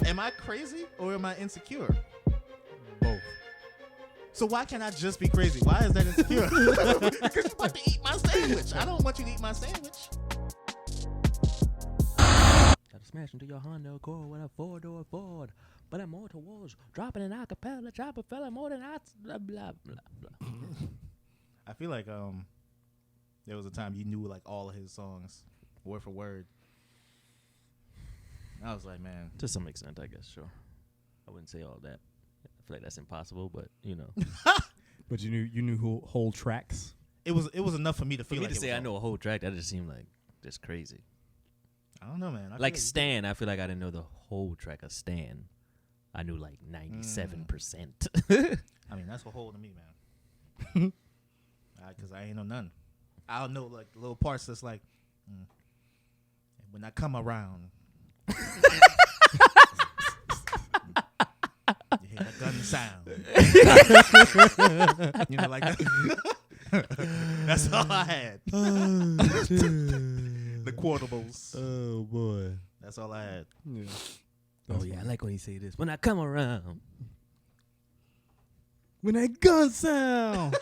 Am I crazy or am I insecure? Both. So why can't I just be crazy? Why is that insecure? Because you're about to eat my sandwich. I don't want you to eat my sandwich. Gotta smash into your Honda Accord with a four-door Ford. But I'm more towards dropping an acapella, drop a fella more than I blah blah blah blah. I feel like there was a time you knew like all of his songs word for word. I was like, man. To some extent, I guess, sure. I wouldn't say all that. I feel like that's impossible, but you know. But you knew whole tracks. It was enough for me to For feel me like to say I know a whole track, that just seemed like just crazy. I don't know, man. I Like feel Stan, I feel like I didn't know the whole track of Stan. I knew like 97%. I mean, that's a whole to me, man. Because I ain't know none. I'll know like the little parts that's like, when I come around, you hear the gun sound. You know, like that. That's all I had. The quotables. Oh boy. That's all I had. Yeah. Oh yeah, I like when you say this. When I come around. When that gun sound.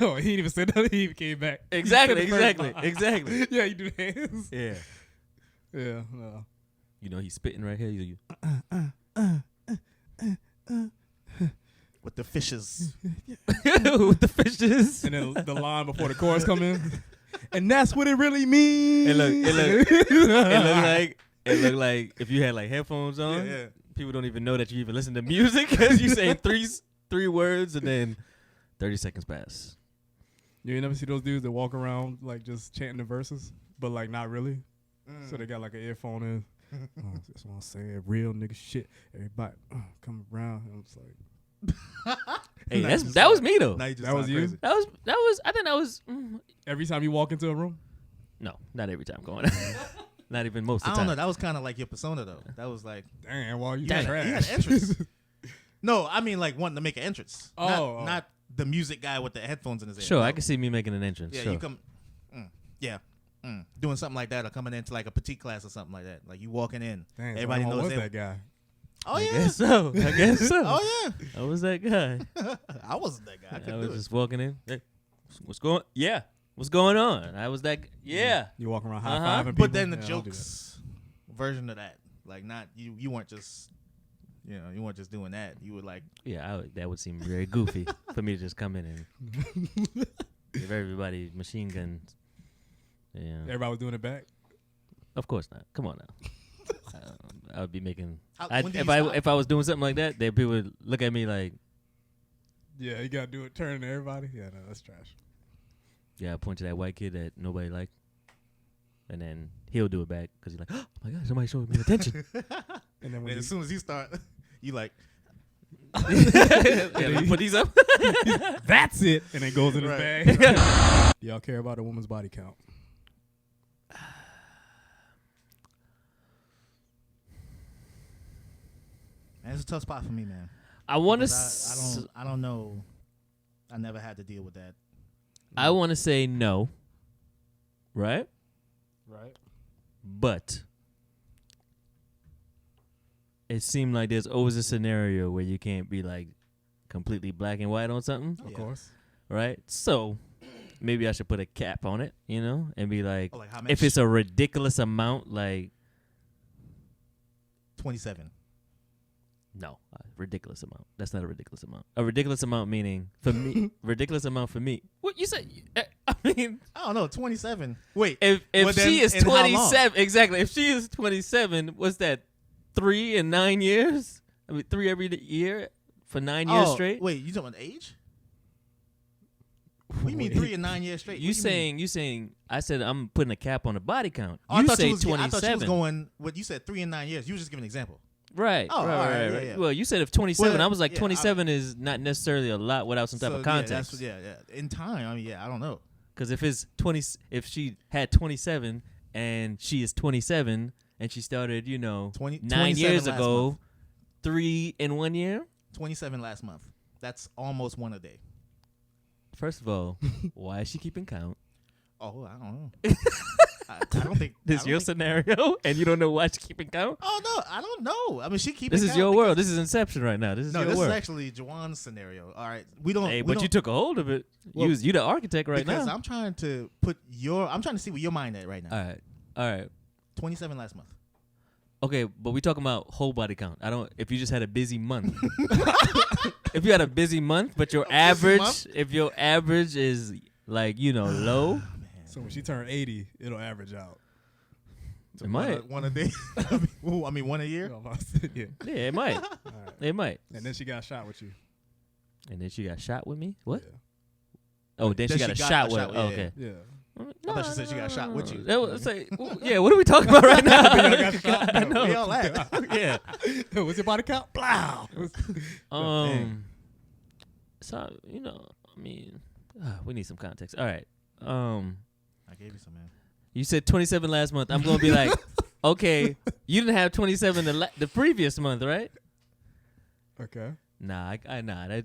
Oh, he didn't even say that. He even came back. Exactly. Yeah, you do hands. Yeah. Yeah. No. You know he's spitting right here. You With the fishes. with the fishes. And then the line before the chorus come in. And that's what it really means. It looked like if you had like headphones on, Yeah. people don't even know that you even listen to music because you say three words and then 30 seconds pass. You never see those dudes that walk around like just chanting the verses, but like not really. So they got like an earphone in. That's what I'm saying. Real nigga shit. Everybody come around. And I'm just like, Hey, that was me though. Now you just That was sound you? crazy. That was. I think that was. every time you walk into a room. No, not every time going. Not even most of I the don't time. know. That was kind of like your persona, though. That was like, Damn, well, you Dang. trash. he had an entrance. No, I mean like wanting to make an entrance. Oh. Not the music guy with the headphones in his ear. Sure, No. I can see me making an entrance. Yeah, sure. you come. Doing something like that, or coming into like a petite class or something like that. Like you walking in, Damn, everybody so knows was that guy. Oh I yeah. guess so. Oh yeah. I was that guy. I wasn't that guy. I I couldn't was do it. just walking in. Hey, what's going? Yeah, what's going on? I was that. Yeah. You walking around high Uh-huh. fiving people. But then the Yeah, I don't do that. jokes version of that, like not you weren't just, you weren't just doing that. You were like, Yeah, that would seem very goofy for me to just come in and give everybody machine guns. Yeah, Everybody was doing it back. of course not. Come on now. I would be making. when do you If stop? I was doing something like that, then people would look at me like, Yeah, you gotta do it. Turn to everybody. Yeah, no, that's trash. yeah, I point to that white kid that nobody liked, and then he'll do it back because he's like, oh my god, somebody showed me attention. And then when and you, as soon as you start, you like, Yeah, let me put these up. that's it, and it goes in his Right. bag. Do y'all care about a woman's body count? man, it's a tough spot for me, man. I want to. Because I don't know. I never had to deal with that. I want to say no. Right, Right. but it seemed like there's always a scenario where you can't be like completely black and white on something, Of Yeah. course. right? So maybe I should put a cap on it, and be like, Oh, like how much? if it's a ridiculous amount, like 27. no, ridiculous amount. That's not a ridiculous amount. A ridiculous amount meaning for me, ridiculous amount for me. What you said? I mean, I don't know, 27. Wait, if Well, then she is in how long? 27, exactly. If she is 27, what's that? 3 in 9 years? I mean, 3 every year for 9 years straight. Wait, you talking about age? What do you mean 3 and 9 years straight? You saying? I said I'm putting a cap on the body count. Oh, You I say thought 27. I thought you was going. What you said 3 and 9 years. You was just giving an example. Right. Oh, right, all right, right, yeah, right. yeah. Well, you said if 27. Well, I was like, yeah, 27 is not necessarily a lot without some type of context. Yeah, in time, I mean, yeah, I don't know. Because if it's 20, if she had 27 and she is 27 and she started, 20 9 27 years last ago, month. 3 in 1 year. 27 last month. That's almost one a day. First of all, why is she keeping count? Oh, I don't know. I don't think This I don't your think- scenario, and you don't know why she's keeping count. Oh no, I don't know. I mean, she keeping This is count your because- world. This is Inception right now. This is No, your this world. is actually Juwan's scenario. All right, we don't. Hey, we but don't, you took a hold of it. Well, you the architect right because now. I'm trying to see where your mind at right now. All right. 27 last month. Okay, but we talking about whole body count. I don't. If you just had a busy month, if you had a busy month, but your average, if your average is like low, So when she turned 80, it'll average out. it might. One a day. I mean, one a year. Yeah. Yeah, it might. All right. It might. And then she got shot with you. And then she got shot with me. What? Yeah. Oh, then she got a shot with. yeah, Okay. Yeah. I thought she said she got shot with you. That was, say, yeah, what are we talking about right now? Y'all got shot? I No. know. We all laugh. Yeah. What's your body count? Blow. So I mean, we need some context. All right. I gave you some, man. You said 27 last month. I'm gonna be like, okay, you didn't have 27 the previous month, right? Okay. Nah,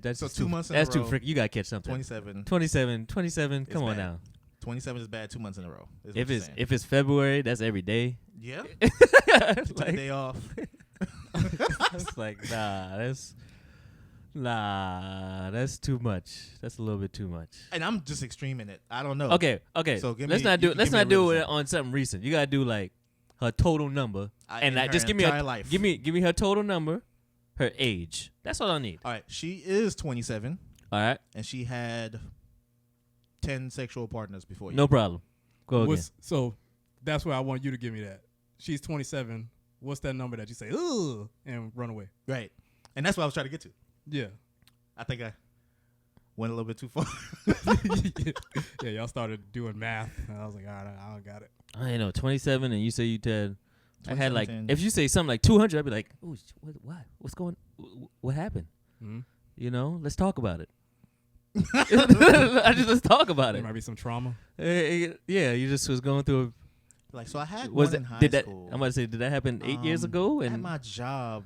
that's So just 2 too, months in a that's too row. freaky. You gotta catch something. 27. 27. Come on bad. now. 27 is bad 2 months in a row. is what If you're it's saying. if it's February, that's every day. Yeah. Took a Like, day off. it's like that's too much. That's a little bit too much. And I'm just extreme in it. I don't know. Okay. So give let's me- not you do can let's give me not a do real it example. on something recent. You gotta do like her total number, and in just her give me entire life. give me her total number, her age. That's all I need. All right. She is 27, All right, and she had 10 sexual partners before you. no problem. Go again. So that's where I want you to give me that. She's 27. What's that number that you say, ugh, and run away? Right. And that's what I was trying to get to. Yeah. I think I went a little bit too far. Yeah, y'all started doing math. And I was like, all right, I don't got it. I know 27, and you say you had. I had like 27. if you say something like 200, I'd be like, oh, what's going? What happened? Mm-hmm. Let's talk about it. Let's talk about There it. might be some trauma. Yeah, you just was going through. Like, so I had Was one in that high did that? school. I'm about to say, did that happen 8 years ago? At And my job,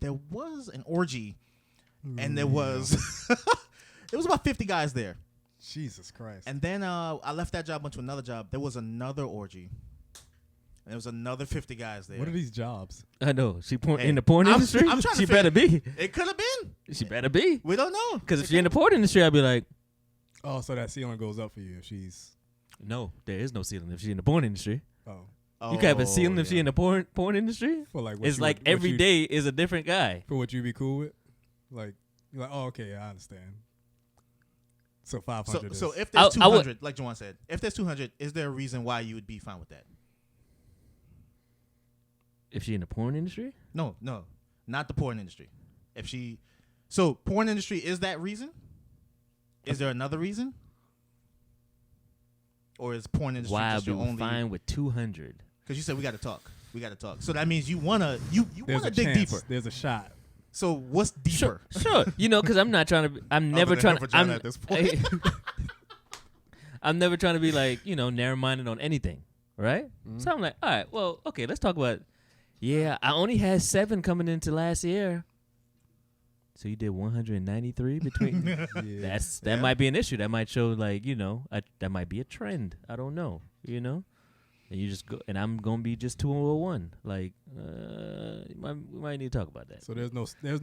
there was an orgy, and there was it was about 50 guys there. Jesus Christ. And then I left that job, went to another job. There was another orgy, and there was another 50 guys there. What are these jobs? I know she Hey, in the porn I'm industry. trying to She figure- better be. It could have been. She better be. We don't know. Because if you're in the porn industry, I'd be like, Oh, so that ceiling goes up for you if she's. no, there is no ceiling if she's in the porn industry. Oh. You can have a ceiling if yeah. she's in the porn industry. For like what It's you like would- what every you- day is a different guy. For what you be cool with? Like, you're like, oh, okay, yeah, I understand. So 500 So is. if there's I would- 200, like Juwan said, if there's 200, is there a reason why you would be fine with that? If she's in the porn industry, No, not the porn industry. So porn industry is that reason? Is there another reason? Or is porn industry why I'd just be your only? fine with 200. Because you said we got to talk. We got to talk. So that means you wanna There's wanna a dig chance. deeper. There's a shot. So what's deeper? Sure. Because I'm not trying to. I'm never than trying her to. vagina at this point. I'm never trying to be like narrow-minded on anything, right? Mm-hmm. So I'm like, all right, well, okay, let's talk about. Yeah, I only had 7 coming into last year. So you did 193 between. Yeah. That might be an issue. That might show that might be a trend. I don't know. And you just go, and I'm gonna be just 201. Like, we might need to talk about that. So there's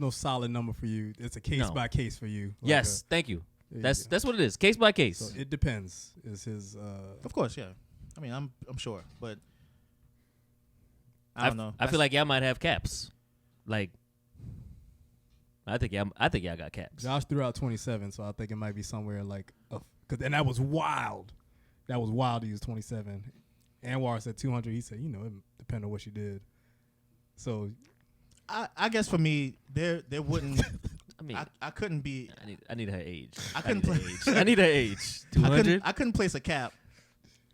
no solid number for you. It's a case No. by case for you. Like Yes, thank you. there you That's go. that's what it is. Case by case. So it depends. Is his Of course, yeah. I mean, I'm sure, but I don't know. I feel like y'all might have caps. Like, I think y'all got caps. Josh threw out 27, so I think it might be somewhere like and that was wild. That was wild to use 27. Anwar said 200. He said, it depends on what she did. So I guess for me, there wouldn't. I mean, I couldn't be. I need her age. I couldn't need her play- age. I need her age. 200. I couldn't place a cap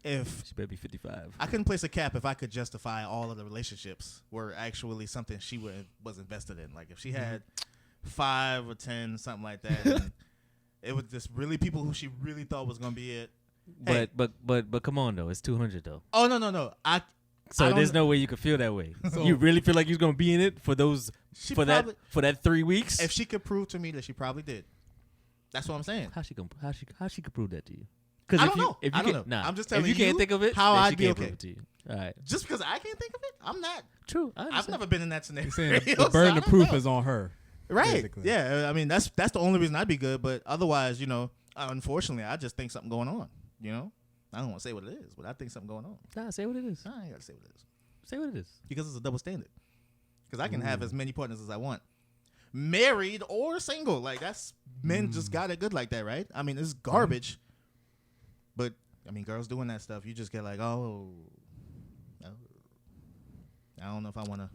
if She better be 55. I couldn't place a cap if I could justify all of the relationships were actually something she was invested in. Like if she had 5 or 10, something like that, and it was just really people who she really thought was gonna be it. Hey. But come on though, it's 200 though. Oh no! I So don't there's know. no way you could feel that way. So- You really feel like you're gonna be in it for those She for probably, that 3 weeks? if she could prove to me that she probably did. That's what I'm saying. How she could prove that to you? Because I don't know. If you I don't can't, know. nah, I'm just telling if you can't you think of it, how then I'd she be can't okay. prove it to you. All right. Just because I can't think of it, I'm not. True. I've never been in that scenario. You're saying the so burden I of don't proof know. is on her. Right. Basically. Yeah. I mean, that's the only reason I'd be good. But otherwise, unfortunately, I just think something going on. I don't want to say what it is, but I think something going on. Nah, say what it is. I ain't got to say what it is Say what it is. because it's a double standard. Because I can have as many partners as I want, married or single. Like that's men just got it good like that, right? I mean, it's garbage. But I mean, girls doing that stuff, you just get like, oh, I don't know if I want to.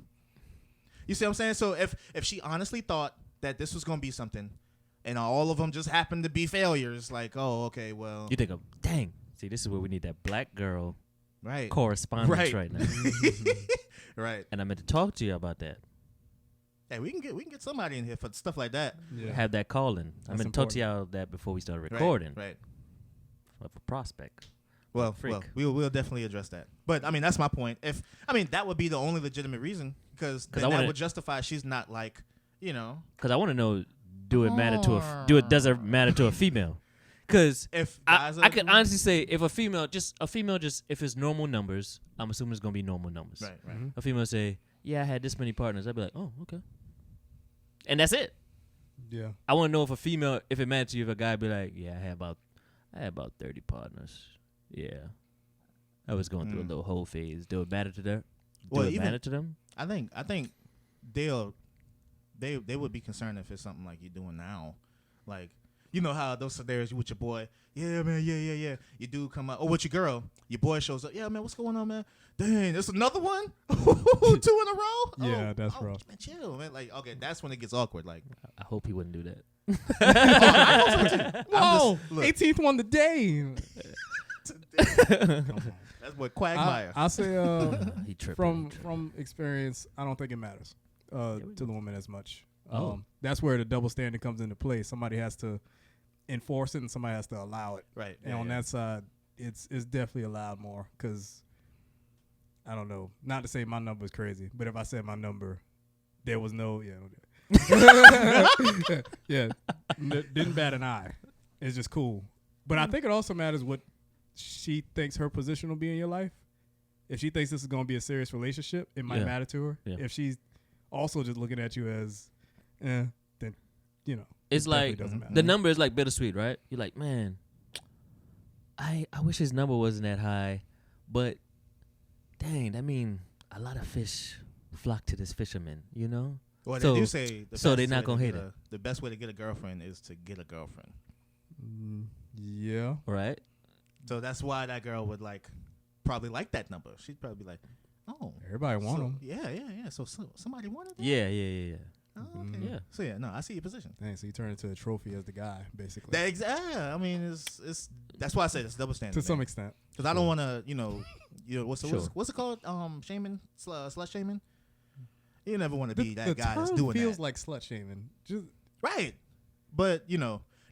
You see what I'm saying? So if she honestly thought that this was going to be something, and all of them just happened to be failures, like, oh, okay, well, You think of, dang. See, this is where we need that black girl right, correspondence right now. right. And I meant to talk to you about that. Hey, we can get somebody in here for stuff like that. Yeah. Have that calling. I That's meant to talk to important. y'all that before we started recording. Right. Of a prospect. Well, Freak. we'll definitely address that. But I mean, that's my point. That would be the only legitimate reason because I that wanna- would justify she's not like, Because I want to know, does it matter to a female? Because if I guys are can honestly say if a female if it's normal numbers, I'm assuming it's gonna be normal numbers. right. Mhm. A female say, yeah, I had this many partners. I'd be like, oh, okay, and that's it. Yeah. I want to know if it mattered to you if a guy be like, yeah, I had about 30 partners. Yeah, I was going through a little whole phase. Do it matter to them? Well, Do it matter to them? I think they would be concerned if it's something like you're doing now, like you know how those scenarios you with your boy, yeah man, yeah. Your dude come out, or with your girl, your boy shows up, yeah man, what's going on man? Dang, there's another one, 2 in a row. Yeah, that's rough. Man, chill man, like okay, that's when it gets awkward. Like, I hope he wouldn't do that. I hope so too. Whoa, look. 18th one today. That's what Quagmire. I say He tripping. from experience, I don't think it matters to the woman as much. Oh. That's where the double standard comes into play. Somebody has to enforce it, and somebody has to allow it. Right. And on that side, it's definitely allowed more because I don't know. Not to say my number is crazy, but if I said my number, there was no didn't bat an eye. It's just cool. But I think it also matters what she thinks her position will be in your life. If she thinks this is going to be a serious relationship, it might matter to her. Yeah. If she's also just looking at you as, then It's it like doesn't matter. the number is like bittersweet, right? You're like, man, I wish his number wasn't that high, but dang, that mean a lot of fish flock to this fisherman, you know? Well, So- they do say so they're fastest not way to gonna get hate it. The best way to get a girlfriend is to get a girlfriend. Yeah. Right? So that's why that girl would probably like that number. She'd probably be like, oh, Everybody want them. Yeah. So somebody wanted that? Yeah. Oh, okay. Mhm. Yeah. So yeah, no, I see your position. Dang, so you turn into a trophy as the guy, basically. I mean, it's that's why I say it's double standard. To some extent. because I don't want to, what's Sure. what's it called? Shaming, slut shaming. You never want to The, be that the guy that's term doing feels that, like slut shaming. Just right? But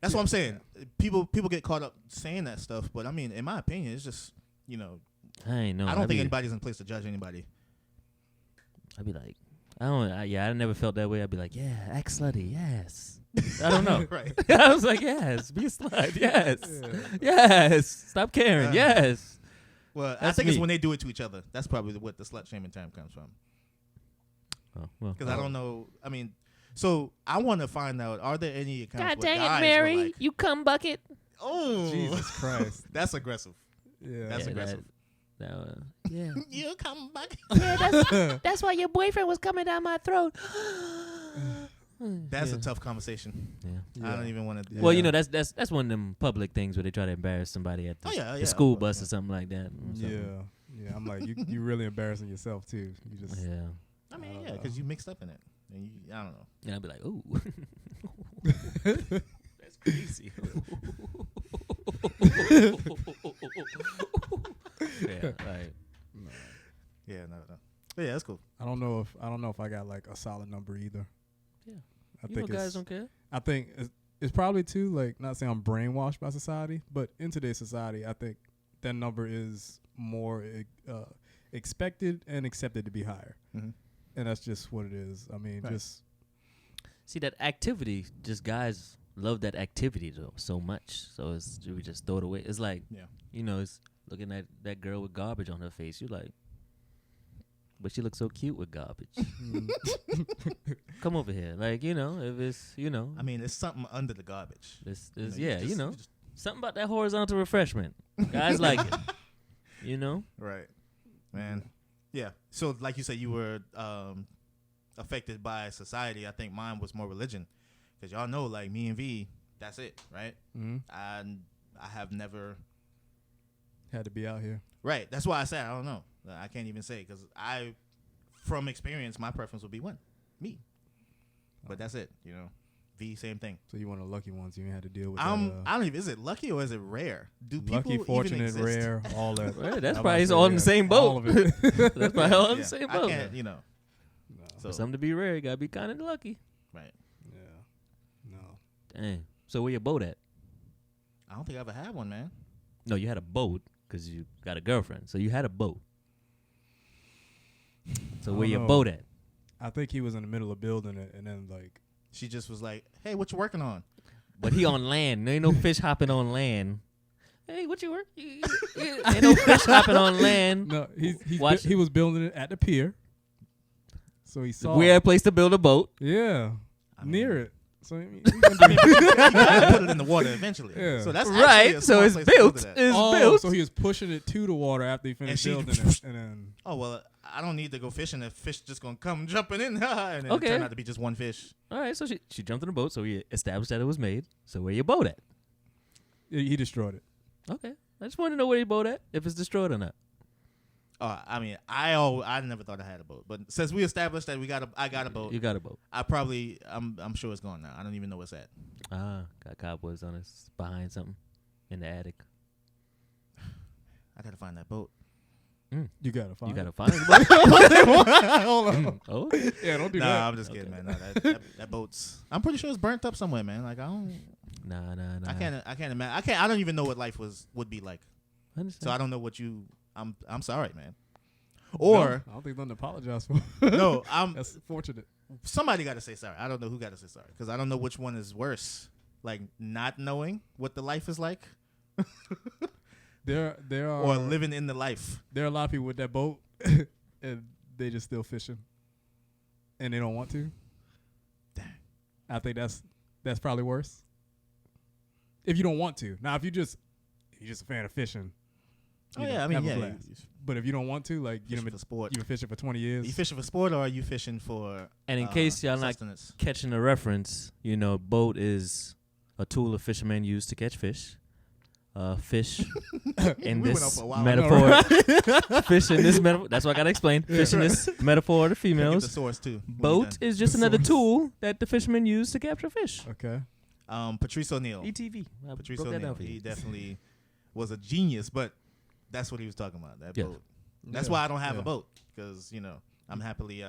that's what I'm saying. People get caught up saying that stuff, but I mean, in my opinion, it's just I ain't know. I don't think anybody's in a place to judge anybody. I'd be like, I never felt that way. I'd be like, yeah, act slutty, yes. I don't know. Right. I was like, yes, be a slut, yes. Yes, stop caring, yes. Well, I That's think it's me. when they do it to each other. That's probably what the slut shaming term comes from. Oh, well. Because I don't know. I mean, so I want to find out: are there any accounts God where dang it, guys Mary, were like, you cum bucket. "Oh, Jesus Christ. that's aggressive." Yeah. That's aggressive. Yeah. You come back. Yeah, that's why your boyfriend was coming down my throat. That's a tough conversation. Yeah. I don't even want to. Well, that's one of them public things where they try to embarrass somebody at the school bus or something like that. or something. Yeah. I'm like, you really embarrassing yourself, too. You just. Yeah. I mean, yeah, because you mixed up in it. And I don't know. And I'd be like, ooh. That's crazy. Yeah, like, Yeah, no. But yeah, that's cool. I don't know if I got like a solid number either. Yeah. I you know think guys don't care. I think it's probably too, like, not saying I'm brainwashed by society, but in today's society, I think that number is more expected and accepted to be higher. Mm-hmm. And that's just what it is. I mean, Right. just See, that activity, just guys love that activity though so much. So we just throw it away. It's like, Yeah. it's looking at that girl with garbage on her face. You like, but she looks so cute with garbage. Come over here, like if it's I mean, it's something under the garbage. this You is know, just- something about that horizontal refreshment. Guys like it. Right, man. Yeah. So, like you said, you were affected by society. I think mine was more religion, because y'all know, like me and V, that's it, right? Mm-hmm. And I have never. Had to be out here. Right. That's why I said I don't know. I can't even say, because from experience, my preference would be me. But that's it. V, same thing. So you one of the lucky ones. You ain't had to deal with. I don't even. Is it lucky or is it rare? Do people lucky, even fortunate, exist? rare, all that. Well, that's I'm probably about to all say, in the same boat. All of it. That's probably all in the Yeah, same I boat. can't. No. So For something to be rare, you gotta be kind of lucky. right. Yeah. No. Dang. So where your boat at? I don't think I ever had one, man. No, you had a boat because you got a girlfriend. So you had a boat. So where don't your know. boat at? I think he was in the middle of building it, and then like She just was like, "Hey, what you working on?" But he on land. There ain't no fish hopping on land. Hey, what you work? Ain't no fish hopping on land. no, Watch- he was building it at the pier. So he saw. Weird place to build a boat. Yeah, I mean- near it. So I mean, You gotta put it in the water eventually. Yeah. So that's actually Right. a So smart it's place to build built. it at. It's oh, built. so he was pushing it to the water after he finished she- building it, and then Oh well, I don't need to go fishing. The fish just gonna come jumping in, and then it Okay. turned out to be just one fish. All right. So she jumped in the boat. So we established that it was made. So where your boat at? he destroyed it. Okay. I just want to know where your boat at. If it's destroyed or not. I mean, I never thought I had a boat, but since we established that I got a boat, You got a boat. I'm sure it's gone now. I don't even know what's at. Got cowboys on us behind something in the attic. I gotta find that boat. You gotta find. You gotta it. find it. Hold on. Oh, Yeah, don't do Nah, that. I'm just kidding, man. No, that boat's. I'm pretty sure it's burnt up somewhere, man. Like I don't. nah. I can't imagine. I don't even know what life would be like. I understand. So I don't know what you. I'm sorry, man. No, Or I don't think nothing to apologize for. no, That's fortunate. somebody got to say sorry. I don't know who got to say sorry because I don't know which one is worse. Like not knowing what the life is like, There are or living in the life. there are a lot of people with that boat, and they just still fishing, and they don't want to. Dang. I think that's probably worse. If you don't want to, now if you're just a fan of fishing. Oh you know, yeah, I mean have a yeah. blast. But if you don't want to, like Fishing for sport. you've been fishing for 20 Are years. you fishing for sport or are you fishing for? And in case y'all not sustenance? catching the reference, boat is a tool a fisherman use to catch fish. Fish in We went on this for a while. metaphor. Fish in this metaphor. That's what I gotta explain. Fish in this metaphor to Gotta get the females. source too. when you're Boat done. is just The another source. tool that the fishermen use to capture fish. Okay. Patrice O'Neal. ETV. I Patrice broke that O'Neal. down for He you. definitely was a genius, but that's what he was talking about. That Yeah. boat. That's Yeah. why I don't have Yeah. a boat because I'm happily You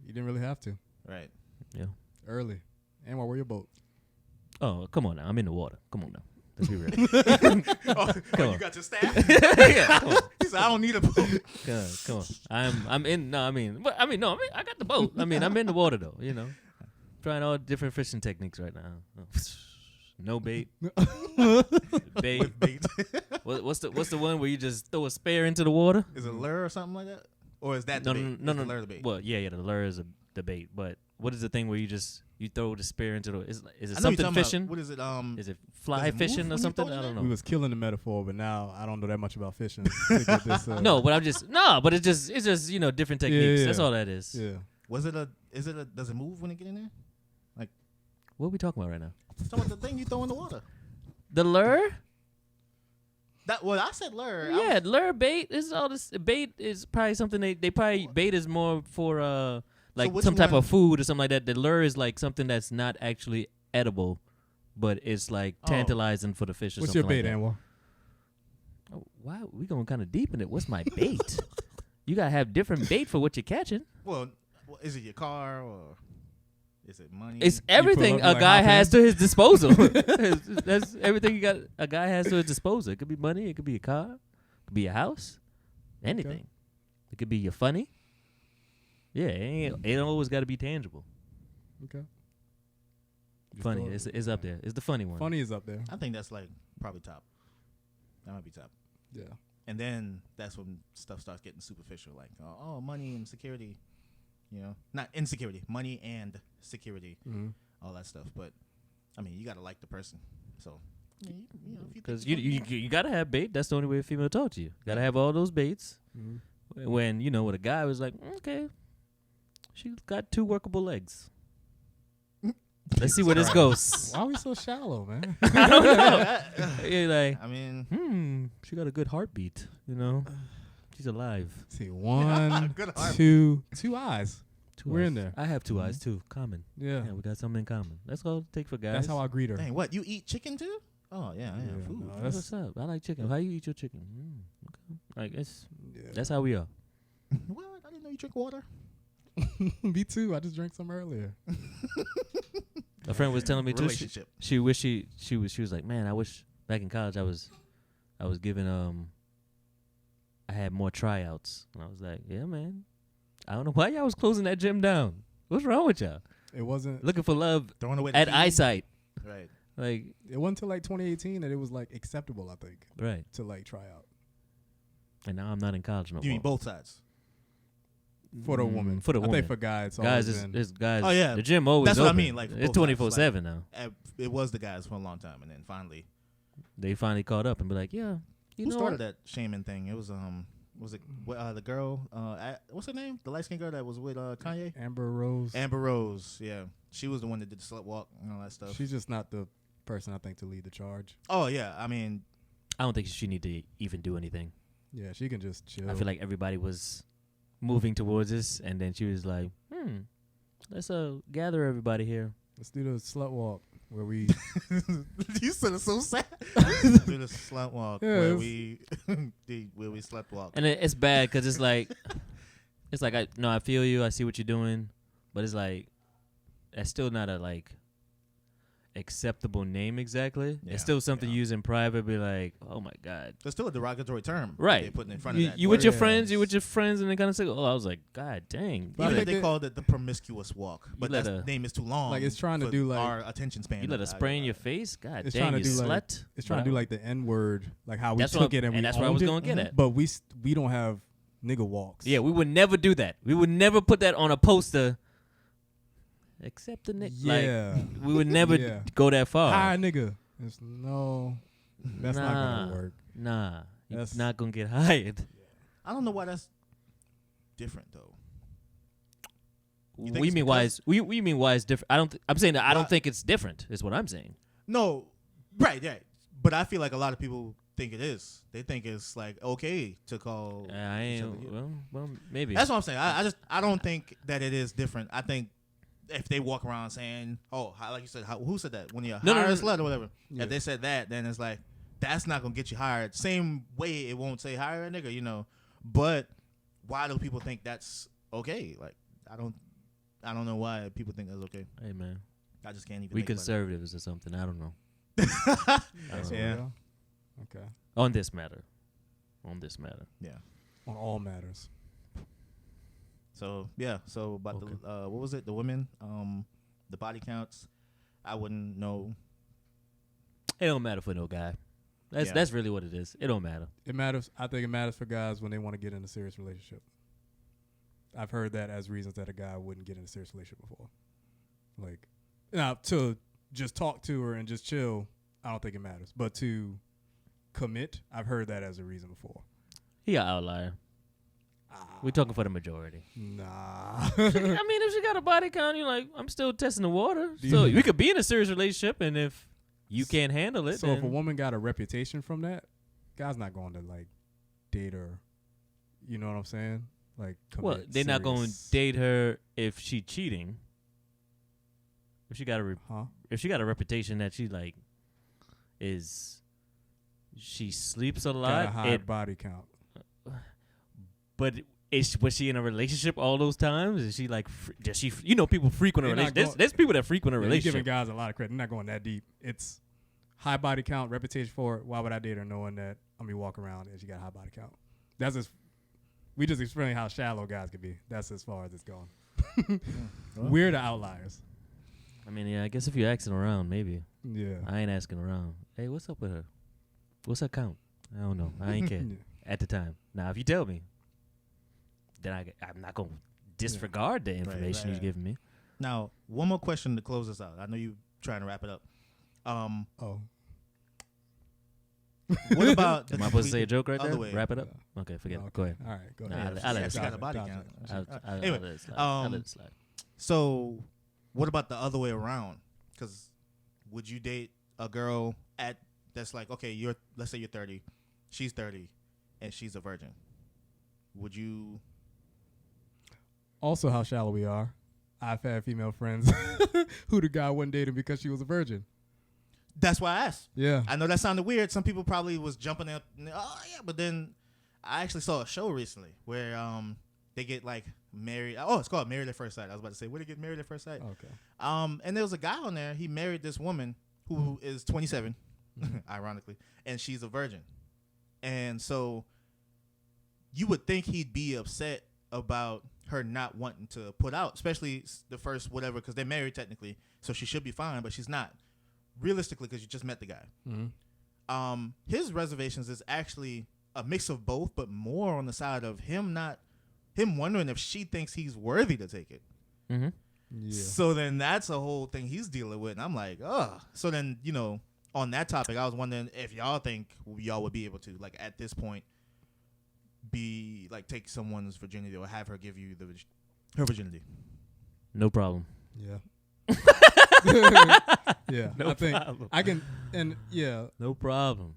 didn't really have to. right. Yeah. Early. And while we're your boat. Oh, come on now. I'm in the water. Come on now. Let's be real. Oh, on. you got your staff? yeah, come on. He said, I don't need a boat. Come on. I'm in. No, I mean, I got the boat. I'm in the water though. Trying all different fishing techniques right now. No bait. Bait. With bait. What's the one where you just throw a spear into the water? Is it lure or something like that? Or is that No, the no, bait? no, Is no. the lure the bait? Well, yeah, the lure is the bait. But what is the thing where you throw the spear into the? Is I it know you're something talking about- fishing? What is it? Is it fly it move fishing when or you something? throw it I in don't there? We know. was killing the metaphor, but now I don't know that much about fishing. to get this, No, but but it's just different techniques. yeah. That's all that is. Yeah. Does it move when it get in there? What are we talking about right now? Talking about the thing you throw in the water. The lure? I said lure. Yeah, lure bait is all this. Bait is probably something they probably bait is more for like which some type one- of food or something like that. The lure is like something that's not actually edible, but it's like Oh. tantalizing for the fish or What's your something bait, like that. Anwar? Oh, why we going kind of deep in it? What's my bait? You gotta have different bait for what you're catching. Well, is it your car or is it money? It's everything up, a like, guy hop in? has to his disposal. That's everything a guy has to his disposal. It could be money. It could be a car. It could be a house. Anything. It could be your funny. Yeah, it ain't always got to be tangible. Okay. Funny. It's up there. It's the funny one. Funny is up there. I think that's like probably top. That might be top. Yeah. And then that's when stuff starts getting superficial, like money and security. You know, not insecurity, money and security, all that stuff. But I mean, you gotta like the person. So, because you gotta have bait. That's the only way a female talk to you. Gotta have all those baits. When with a guy was like, okay, she got 2 workable legs. Let's see where this goes. Why are we so shallow, man? I don't know. You're like, I mean, she got a good heartbeat. She's alive. Let's see, 1, Good heart. 2 eyes. 2 We're eyes. in there. I have 2 eyes too. Common. Yeah. We got something in common. That's all it takes for guys. That's how I greet her. Dang, what? You eat chicken too? Oh yeah, Yeah, food. no, That's what's up. I like chicken. How you eat your chicken? Okay. Like Yeah. that's how we are. What? I didn't know you drink water. Me too. I just drank some earlier. A friend was telling me too. Relationship. She wished she was like, man, I wish back in college I was given I had more tryouts. And I was like, yeah, man. I don't know why y'all was closing that gym down. What's wrong with y'all? It wasn't. Looking for love Throwing away at the eyesight. Right. Like, It wasn't until like 2018 that it was like acceptable, I think, right. to like try out And now I'm not in college no You more. mean both sides? for the woman. For the I woman. think for guys, Guys, always been- it's guys. Oh, yeah. The gym always That's what I open. mean, like, it's both sides, 24/7 now. It was the guys for a long time, and then finally, They finally caught up and be like, yeah, you who know started what? that shaming thing? It was the girl? What's her name? The light skinned girl that was with Kanye. Amber Rose. Amber Rose. Yeah, she was the one that did the slut walk and all that stuff. She's just not the person I think to lead the charge. Oh yeah, I mean, I don't think she need to even do anything. Yeah, she can just chill. I feel like everybody was moving towards this, and then she was like, let's gather everybody here. Let's do the slut walk where we. you said it so sad. Do the slut walk Yeah, where we slut walk. And it's bad because it's like I feel you, I see what you're doing, but it's like that's still not a like acceptable name exactly. Yeah, It's still something yeah. used in private. Be like, oh my god, It's still a derogatory term, right? They're putting in front of that. You with your word. friends, and they kind of say, oh, I was like, god dang, But I Even think if they that- called it the promiscuous walk, but let that name is too long. Like, it's trying to for do, like- our attention span. you let a spray in your face, god It's dang, trying you to do, like- slut. It's trying to do like the N word, like how we That's took what, it and we that's where I was owned it. going to get at. But we don't have nigga walks. Yeah, we would never do that. We would never put that on a poster. Except the nigga. Yeah. Like, we would never Yeah. go that far. Hi, nigga. It's that's not gonna work. Nah, you're That's- not gonna get hired. I don't know why that's different though. think We it's mean why is we mean why is different? I'm saying that I Why- don't think it's different. Is what I'm saying. No, right. But I feel like a lot of people think it is. They think it's like okay to call. I each other ain't. here. Well, maybe. That's what I'm saying. I don't think that it is different. I think if they walk around saying, like you said, who said that? When you No, hire no, a slut or whatever. Yeah. If they said that, then it's like that's not gonna get you hired. Same way it won't say hire a nigga, But why do people think that's okay? Like I don't know why people think that's okay. Hey man, I just can't even. we think about it. conservatives or something. I don't know. That's what Yeah. we are? Okay. On this matter. Yeah. On all matters. So yeah. So about Okay. the what was it? The women, the body counts. I wouldn't know. It don't matter for no guy. That's really what it is. It don't matter. It matters. I think it matters for guys when they want to get in a serious relationship. I've heard that as reasons that a guy wouldn't get in a serious relationship before. Like, now to just talk to her and just chill, I don't think it matters. But to commit, I've heard that as a reason before. He an outlier. We're talking for the majority. Nah. I mean, if she got a body count, you're like, I'm still testing the water. Do So you- we could be in a serious relationship, and if you can't handle it, So then if a woman got a reputation from that, guy's not going to like date her. You know what I'm saying? Like, well, commit they're not going to serious- date her if she cheating. If she got Huh? if she got a reputation that she like she sleeps a Got a lot, high body count. but was she in a relationship all those times? Is she like does she people frequent a They're not relationship? going- There's people that frequent a Yeah, you're giving relationship. guys a lot of credit. They're not going that deep. It's high body count, reputation for it. Why would I date her knowing that I'm gonna walk around and she got a high body count? That's just we just explaining how shallow guys can be. That's as far as it's going. We're the outliers. I mean, yeah, I guess if you're asking around, maybe. Yeah. I ain't asking around. Hey, what's up with her? What's her count? I don't know. I ain't care at the time. Now, if you tell me, then I'm not going to disregard the information you're giving me. Now, one more question to close this out. I know you're trying to wrap it up. What about Am I supposed to say a joke right there? way? Wrap it up? Okay, forget it. Go ahead. All right, go Nah, ahead. I'll let it She got slide. a body count. I'll let it slide. I'll let it slide. So, what about the other way around? Because would you date a girl that's like, okay, let's say you're 30, she's 30, and she's a virgin? Would you? Also, how shallow we are. I've had female friends who the guy wasn't dating because she was a virgin. That's why I asked. Yeah. I know that sounded weird. Some people probably was jumping up. Oh yeah, but then I actually saw a show recently where they get like married. Oh, it's called Married at First Sight. I was about to say, where they get married at first sight? Okay. And there was a guy on there. He married this woman who is 27, ironically, and she's a virgin. And so you would think he'd be upset about her not wanting to put out, especially the first whatever, because they're married technically, so she should be fine, but she's not. Realistically, because you just met the guy. Mm-hmm. His reservations is actually a mix of both, but more on the side of him wondering if she thinks he's worthy to take it. Mm-hmm. Yeah. So then that's a whole thing he's dealing with, and I'm like, ugh. So then, on that topic, I was wondering if y'all think y'all would be able to, like, at this point, be like take someone's virginity or have her give you her virginity. No problem. Yeah. Yeah, No I think problem. I can, and yeah, No problem.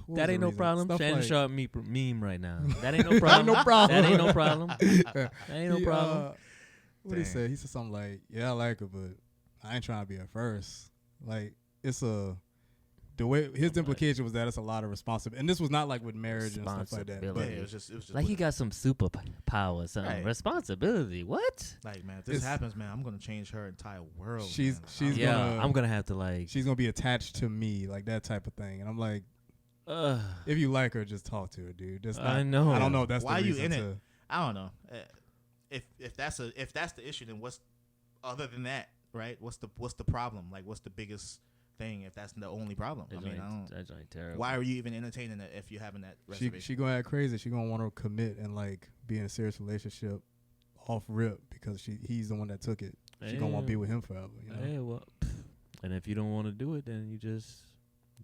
what That was ain't the no reason? problem. Stuff Shannon like- Sharp meme right now. That ain't no problem. no problem. That ain't no problem. That ain't no He, problem. What he Dang. said? He said something like, "Yeah, I like her, but I ain't trying to be her first." Like the way his implication was that it's a lot of responsibility, and this was not like with marriage and stuff like that. But Responsibility. it was just Like he got some superpower, some Right. responsibility. What? like, man, if this happens, man, I'm gonna change her entire world. She's man. Yeah, gonna, I'm gonna have to like. she's gonna be attached to me, like that type of thing. And I'm like, Uh, if you like her, just talk to her, dude. That's not, I know. I don't know if that's Why the you reason in to, it? I don't know. If that's the issue, then what's other than that, right? What's the problem? Like, what's the biggest thing if that's the only problem? I mean, That's like terrible. why are you even entertaining it if you're having that reservation? she gonna act crazy. She gonna want to commit and like be in a serious relationship off rip because he's the one that took it. She gonna want to be with him forever. You know? Yeah, well, and if you don't want to do it, then you just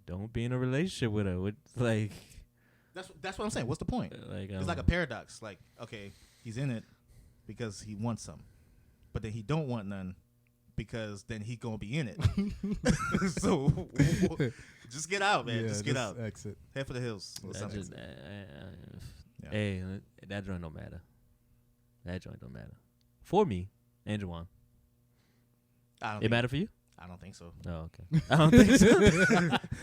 don't be in a relationship with her. Like, That's what I'm saying. What's the point? like It's like a paradox. Like, okay, he's in it because he wants some, but then he don't want none because then he gonna be in it. So just get out, man. Yeah, just get out. Exit. Head for the hills. Or that something. just, Yeah. hey, that joint don't matter. That joint don't matter for me and Juwan. It matter for you? I don't think so. Oh, okay. I don't think so.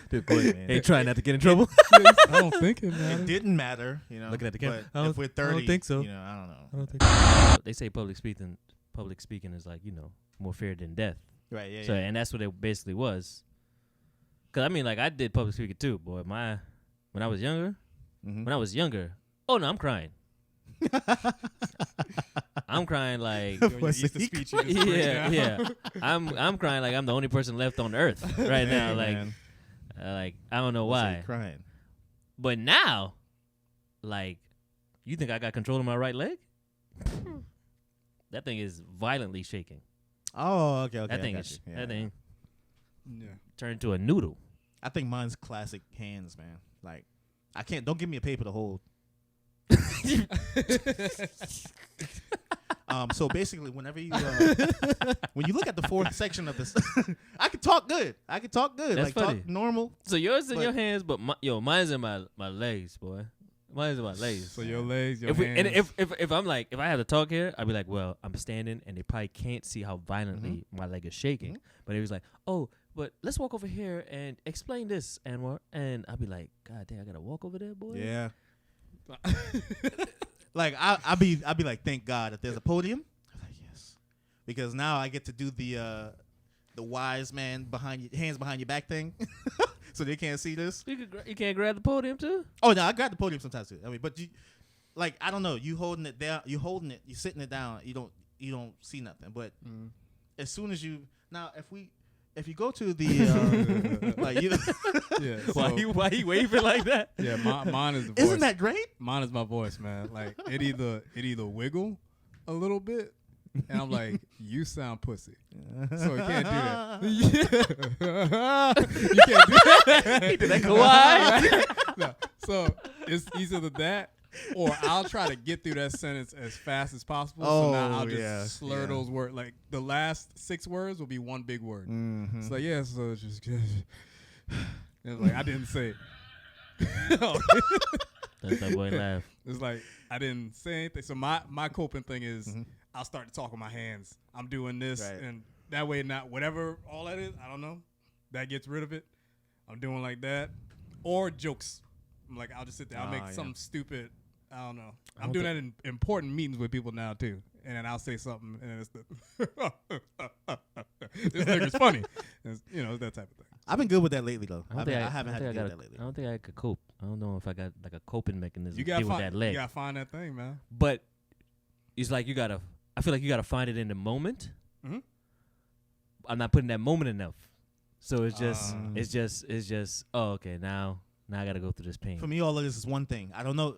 Dude, go ahead, man. Hey, try not to get in trouble. I don't think it It matters. didn't matter, Looking at the camera. But I if we're I 30, don't think so. I don't know. I don't think they say public speaking is like, more fear than death. Right? Yeah. So, yeah. and that's what it basically was. Cause I mean, like I did public speaking too, boy. When I was younger, oh no, I'm crying. I'm crying like yeah. I'm crying like I'm the only person left on earth right now. Like I don't know why. Crying. But now, like, you think I got control of my right leg? That thing is violently shaking. Oh, okay. That thing I is got you. that thing Yeah. turned into a noodle. I think mine's classic hands, man. Like, I can't. Don't give me a paper to hold. So basically, whenever you when you look at the fourth section of this, I can talk good. That's like funny. talk normal. So yours in But- your hands, but mine's in my legs, boy. Mine's in my legs. So your legs, your if we, hands. and if I'm like, if I have to talk here, I'd be like, well, I'm standing, and they probably can't see how violently my leg is shaking. But he was like, oh, but let's walk over here and explain this, Anwar. And I'd be like, God damn, I gotta walk over there, boy. Yeah. Like I'll be like, thank God if there's a podium. I'm like, yes, because now I get to do the wise man hands behind your back thing, so they can't see this. You can't grab the podium too. Oh no, I grab the podium sometimes too. I mean, but you, like, I don't know. You holding it down. You sitting it down. You don't see nothing. But as soon as you if you go to the like you Yeah. Why he waving like that? Yeah, mine is the voice. isn't that great? Mine is my voice, man. Like it either wiggle a little bit, and I'm like, you sound pussy. So you can't do that. You can't do that. He did that Kawhi. No. So it's either that, or I'll try to get through that sentence as fast as possible. So now I'll just slur those words. Like the last 6 words will be one big word. Mm-hmm. It's like, yeah, so it's just it's like I didn't say it. That's that boy laugh. It's like I didn't say anything. So my coping thing is I'll start to talk with my hands. I'm doing this, and that way, not whatever all that is. I don't know. That gets rid of it. I'm doing like that, or jokes. I'm like, I'll just sit there. I'll make something stupid. I don't know. I'm doing that in important meetings with people now too, and then I'll say something, and it's this nigga's funny. It's, that type of thing. I've been good with that lately though. I haven't I had to deal with that lately. I don't think I could cope. I don't know if I got like a coping mechanism You to gotta deal with that leg. You gotta find that thing, man. But it's like I feel like you gotta find it in the moment. Mm-hmm. I'm not putting that moment enough. So it's just. Oh, okay. Now I gotta go through this pain. For me, all of this is one thing. I don't know.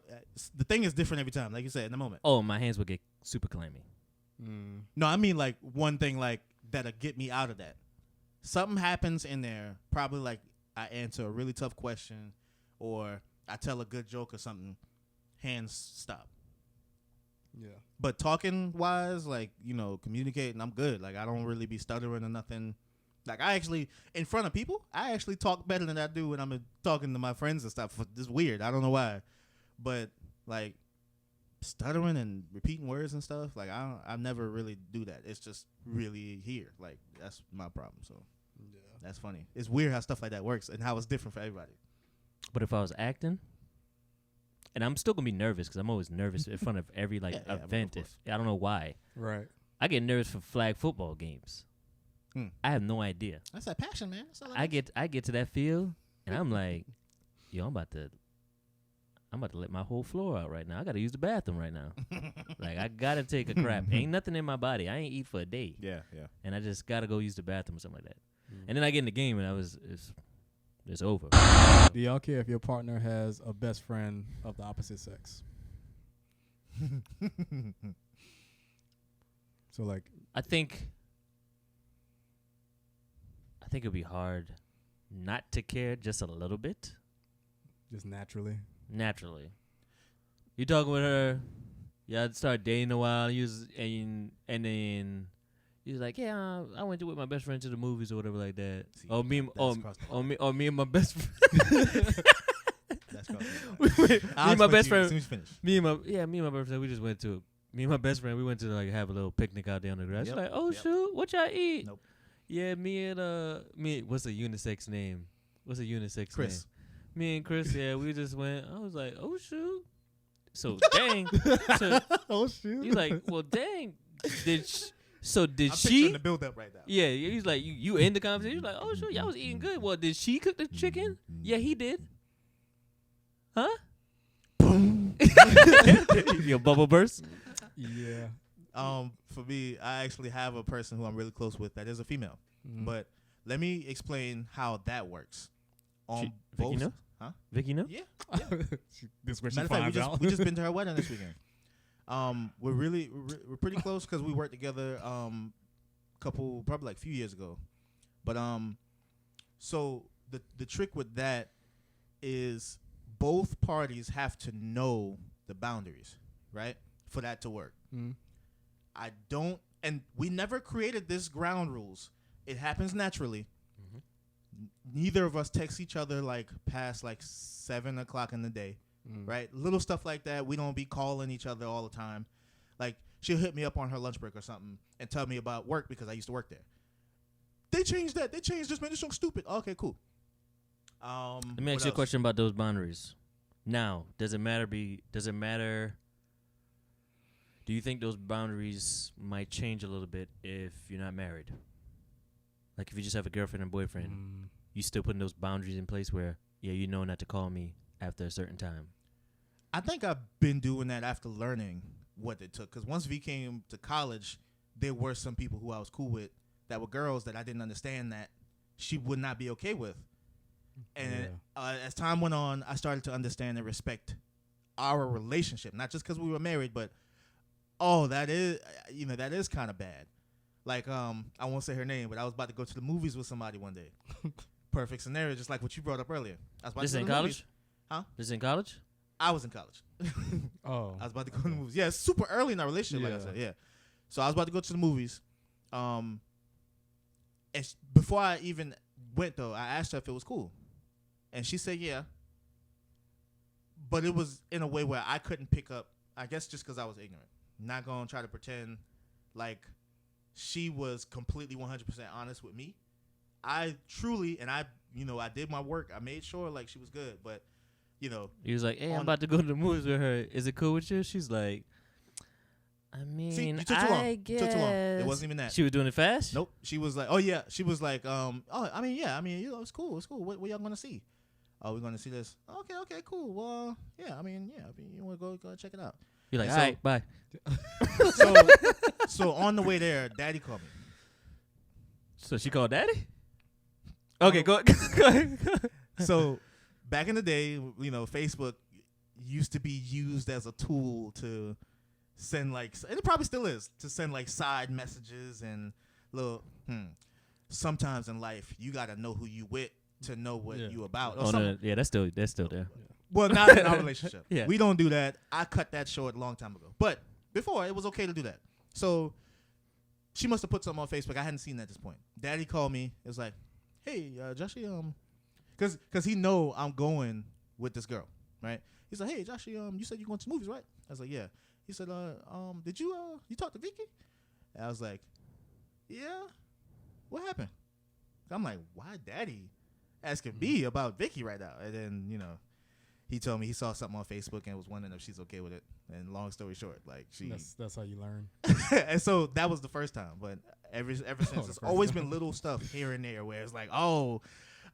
The thing is different every time, like you said, in the moment. Oh, my hands would get super clammy. No, I mean like one thing like that'll get me out of that. Something happens in there, probably like I answer a really tough question or I tell a good joke or something, hands stop. Yeah. But talking wise, like, communicating, I'm good. Like I don't really be stuttering or nothing. Like I actually, in front of people, I actually talk better than I do when I'm talking to my friends and stuff. It's weird. I don't know why. But like stuttering and repeating words and stuff, like I never really do that. It's just really here. Like that's my problem. So yeah, that's funny. It's weird how stuff like that works and how it's different for everybody. But if I was acting, and I'm still gonna be nervous because I'm always nervous in front of every event. I don't know why. Right. I get nervous for flag football games. I have no idea. That's that passion, man. I get to that field and I'm like, yo, I'm about to let my whole floor out right now. I gotta use the bathroom right now. Like I gotta take a crap. Ain't nothing in my body. I ain't eat for a day. Yeah. And I just gotta go use the bathroom or something like that. And then I get in the game and it's over. Do y'all care if your partner has a best friend of the opposite sex? So like, I think it'd be hard not to care just a little bit. just naturally. Naturally. You talking with her, y'all start dating a while, and then he was like, yeah, I went with my best friend to the movies or whatever like that. See, Me and my best friend. That's crossed. Me and my best friend. Finish. Me and my best friend. We just went to. Me and my best friend. We went to like have a little picnic out there on the grass. She's like, oh shoot, what y'all eat? Nope. Yeah, what's a unisex name? What's a unisex Chris. name? Me and Chris. Yeah, we just went. I was like, oh shoot. So dang. Oh shoot. He's like, well dang. Did I'm she? picturing the build up right now. Yeah, he's like, you end the conversation. He's like, oh shoot, y'all was eating good. Well, did she cook the chicken? Yeah, he did. Huh? Your bubble burst. Yeah. For me, I actually have a person who I'm really close with that is a female. Mm-hmm. But let me explain how that works. Vicky both, know? huh? Vicky, no? Yeah. This is where she Matter of fact, finds out. we just been to her wedding this weekend. We're pretty close because we worked together probably like a few years ago. But so the trick with that is both parties have to know the boundaries, right? For that to work. Mm-hmm. I don't, and we never created this ground rules. It happens naturally. Mm-hmm. Neither of us text each other like past like 7 o'clock in the day, right? Little stuff like that. We don't be calling each other all the time. Like she'll hit me up on her lunch break or something and tell me about work because I used to work there. They changed that. They changed this, man. This so stupid. Okay, cool. Let me ask you a question about those boundaries. Now, does it matter? Do you think those boundaries might change a little bit if you're not married? Like if you just have a girlfriend and boyfriend, you still putting those boundaries in place where, yeah, you know not to call me after a certain time. I think I've been doing that after learning what it took. Because once V came to college, there were some people who I was cool with that were girls that I didn't understand that she would not be okay with. And as time went on, I started to understand and respect our relationship, not just because we were married, but that is kind of bad. Like I won't say her name, but I was about to go to the movies with somebody one day. Perfect scenario, just like what you brought up earlier. I was about This to go in to the college? movies. Huh? This in college? I was in college. Oh. I was about to go to the movies. Yeah, it's super early in our relationship, like I said. Yeah. So I was about to go to the movies. And before I even went, though, I asked her if it was cool. And she said, yeah. But it was in a way where I couldn't pick up, I guess just because I was ignorant. Not going to try to pretend like she was completely 100% honest with me. I truly, and I did my work. I made sure like she was good, but he was like, "Hey, I'm about to go to the movies with her. Is it cool with you?" She's like, "I mean, see, you took too long. I guess." You took too long. It wasn't even that. She was doing it fast. Nope. She was like, "Oh yeah." She was like, I mean, yeah. I mean, it's cool. It's cool. What y'all gonna see? Oh, we're gonna see this. Okay, cool. Well, yeah. I mean, you want to go check it out. You're like, And "All right, bye." So on the way there, Daddy called me. So she called Daddy. Okay, go ahead. So back in the day, Facebook used to be used as a tool to send and it probably still is, to send side messages and little. Sometimes in life, you gotta know who you with to know what you about. Oh no, yeah, that's still there. Well, not in our relationship. Yeah. We don't do that. I cut that short a long time ago. But before, it was okay to do that. So she must have put something on Facebook. I hadn't seen that at this point. Daddy called me. It was like, "Hey, Joshy, because he know I'm going with this girl, right?" He's like, "Hey, Joshy, you said you're going to movies, right?" I was like, "Yeah." He said, "Did you talk to Vicky?" And I was like, "Yeah. What happened?" I'm like, "Why, Daddy asking me about Vicky right now?" And then he told me he saw something on Facebook and was wondering if she's okay with it. And long story short, That's how you learn. and so that was the first time. But ever since, it's always been little stuff here and there where it's like, oh,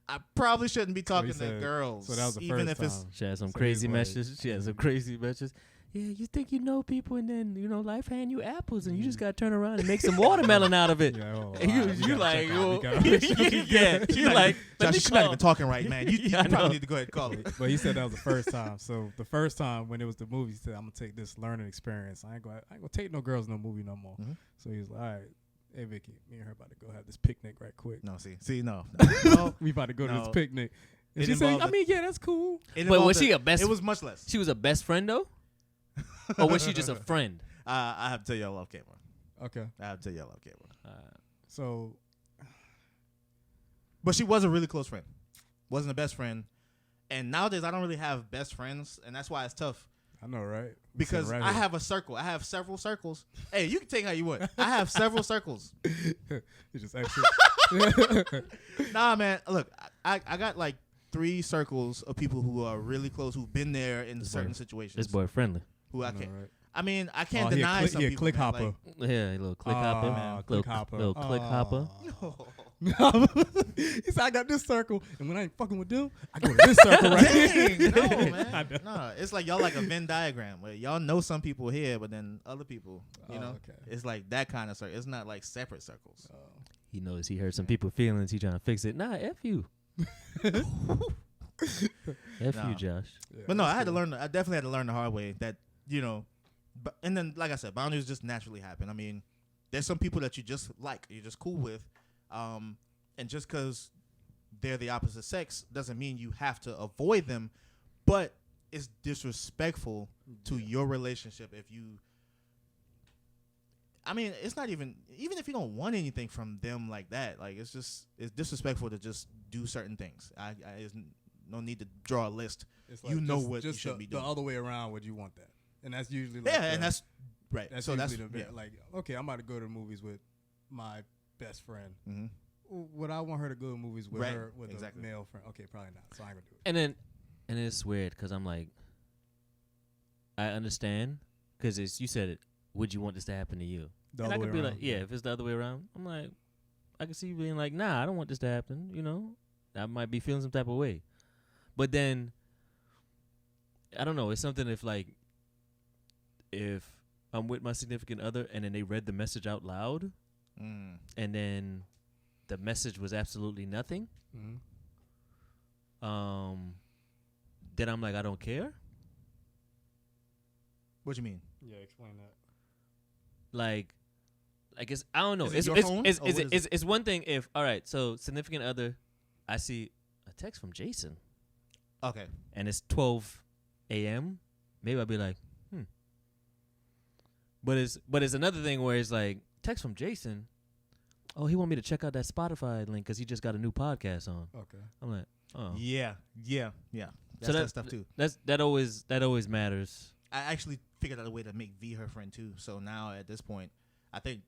I probably shouldn't be talking to girls. So that was the even first if it's time. She had some So crazy he's like- messages. She had some crazy messages. Yeah, you think you know people, and then life hand you apples, and you just gotta turn around and make some watermelon out of it. Yeah, oh, And alright, we you gotta like, check out. We oh, gotta- yeah, you like, let Josh, me she's not even call. talking right, man. You Yeah, I probably know. need to go ahead and call it. But he said that was the first time. So the first time when it was the movie, he said, "I'm gonna take this learning experience. I ain't gonna take no girls no movie no more." Mhm. So he was like, "All right, hey Vicky, me and her about to go have this picnic right quick. No, no. We about to go to No. this picnic." And It she said, involved "I mean, yeah, that's cool." It But involved was she a best? It was much less. She was a best friend though, or was she just a friend? I have to tell y'all off camera. Okay, so But she was a really close friend. Wasn't a best friend. And nowadays, I don't really have best friends, and that's why it's tough. I know, right? We Because sitting right I here. have a circle. I have several circles. Hey, you can take how you want. I have several circles. You just exit. Nah, man. Look, I got 3 circles of people who are really close, who've been there in certain situations. This boy friendly. Who I know, can't. right? I mean, I can't he a deny click, some he a people. click man, hopper. Yeah, a little click hopper, man. Click hopper. Little click hopper. He said, "I got this circle, and when I ain't fucking with them, I go to this circle right Dang, here." no, I man. know. No, it's like y'all like a Venn diagram where y'all know some people here, but then other people, Oh, okay. it's like that kind of circle. It's not like separate circles. He knows he hurt some people's feelings. He trying to fix it. Nah, F you. F Nah. you, Josh. Yeah, But no, that's I had to cool. learn. I definitely had to learn the hard way that But and then like I said, boundaries just naturally happen. I mean, there's some people that you just like, you're just cool with, and just because they're the opposite sex doesn't mean you have to avoid them. But it's disrespectful to your relationship if you. I mean, it's not even if you don't want anything from them like that. Like it's disrespectful to just do certain things. There's no need to draw a list. It's You know just, what you just should the, be the doing. other way around. Would you want that? And that's usually And that's right. that's so usually that's the like, okay, I'm about to go to the movies with my best friend. Mhm. Would I want her to go to movies with Right, her with exactly. a male friend? Okay, probably not. So I ain't gonna do it. And it's weird because I'm like, I understand because you said it. Would you want this to happen to you? The And I other could way be around. like, yeah, if it's the other way around, I'm like, I can see you being like, nah, I don't want this to happen. I might be feeling some type of way. But then, I don't know. It's something if I'm with my significant other and then they read the message out loud, and then the message was absolutely nothing, then I'm like, I don't care. What you mean? Yeah, explain that. Like it's I don't know. Is it your phone, or what is it? It's one thing if all right. So significant other, I see a text from Jason, Okay. and it's 12 a.m. Maybe I'll be like, But it's another thing where it's like text from Jason. Oh, he want me to check out that Spotify link because he just got a new podcast on. Okay. I'm like, oh, Yeah. That's So that stuff too. that always matters. I actually figured out a way to make V her friend too. So now at this point, I think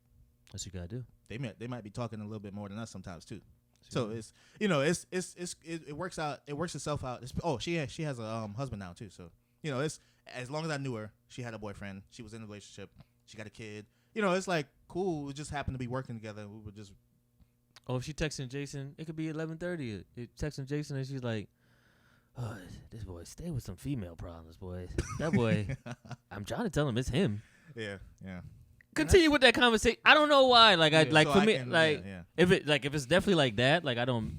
That's what you gotta do. they might be talking a little bit more than us sometimes too. So it's it works out. It works itself out. She has a husband now too. So it's as long as I knew her, she had a boyfriend. She was in a relationship. She got a kid. It's like cool. We just happened to be working together. We were just. Oh, if she texting Jason, it could be 11:30. Texting Jason and she's like, "Oh, this boy stay with some female problems, boy. That boy, I'm trying to tell him it's him." Yeah. Continue with that conversation. I don't know why. Like yeah. if it's definitely like that, like I don't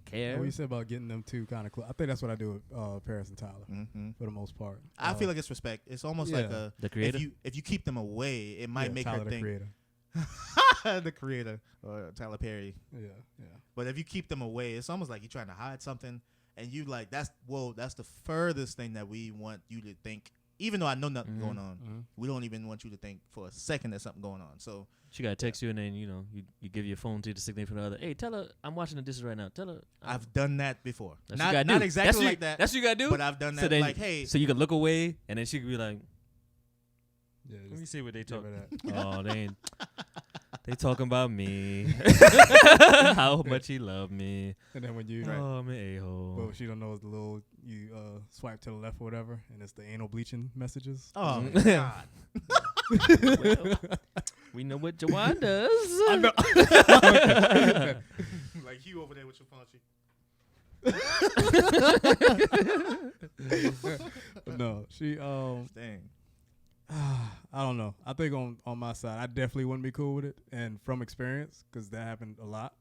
care. What you said about getting them two kind of close? I think that's what I do with Paris and Tyler for the most part. I feel like it's respect. It's almost like the creator. If you keep them away, it might make Tyler her think. Creator. The creator, or Tyler Perry. Yeah. But if you keep them away, it's almost like you're trying to hide something, and you like that's the furthest thing that we want you to think. Even though I know nothing going on, we don't even want you to think for a second there's something going on. So she gotta text you, and then you give your phone to the significant other. Hey, tell her I'm watching the dishes right now. Tell her I've done that before. That's Not exactly like that. That's what you gotta do. But I've done that. So then, like, hey, so you can look away, and then she could be like, Yeah. "Let me see what they give talking." her that. Oh, they ain't. They talking about me. How much he loved me. And then when you Oh, I'm an a-hole. but what she don't know is the little you swipe to the left or whatever, and it's the anal bleaching messages. oh my god, Well, we know what Jawan does. I know. like you over there with your phone. No, she Dang. I don't know. I think on my side, I definitely wouldn't be cool with it, and from experience, because that happened a lot.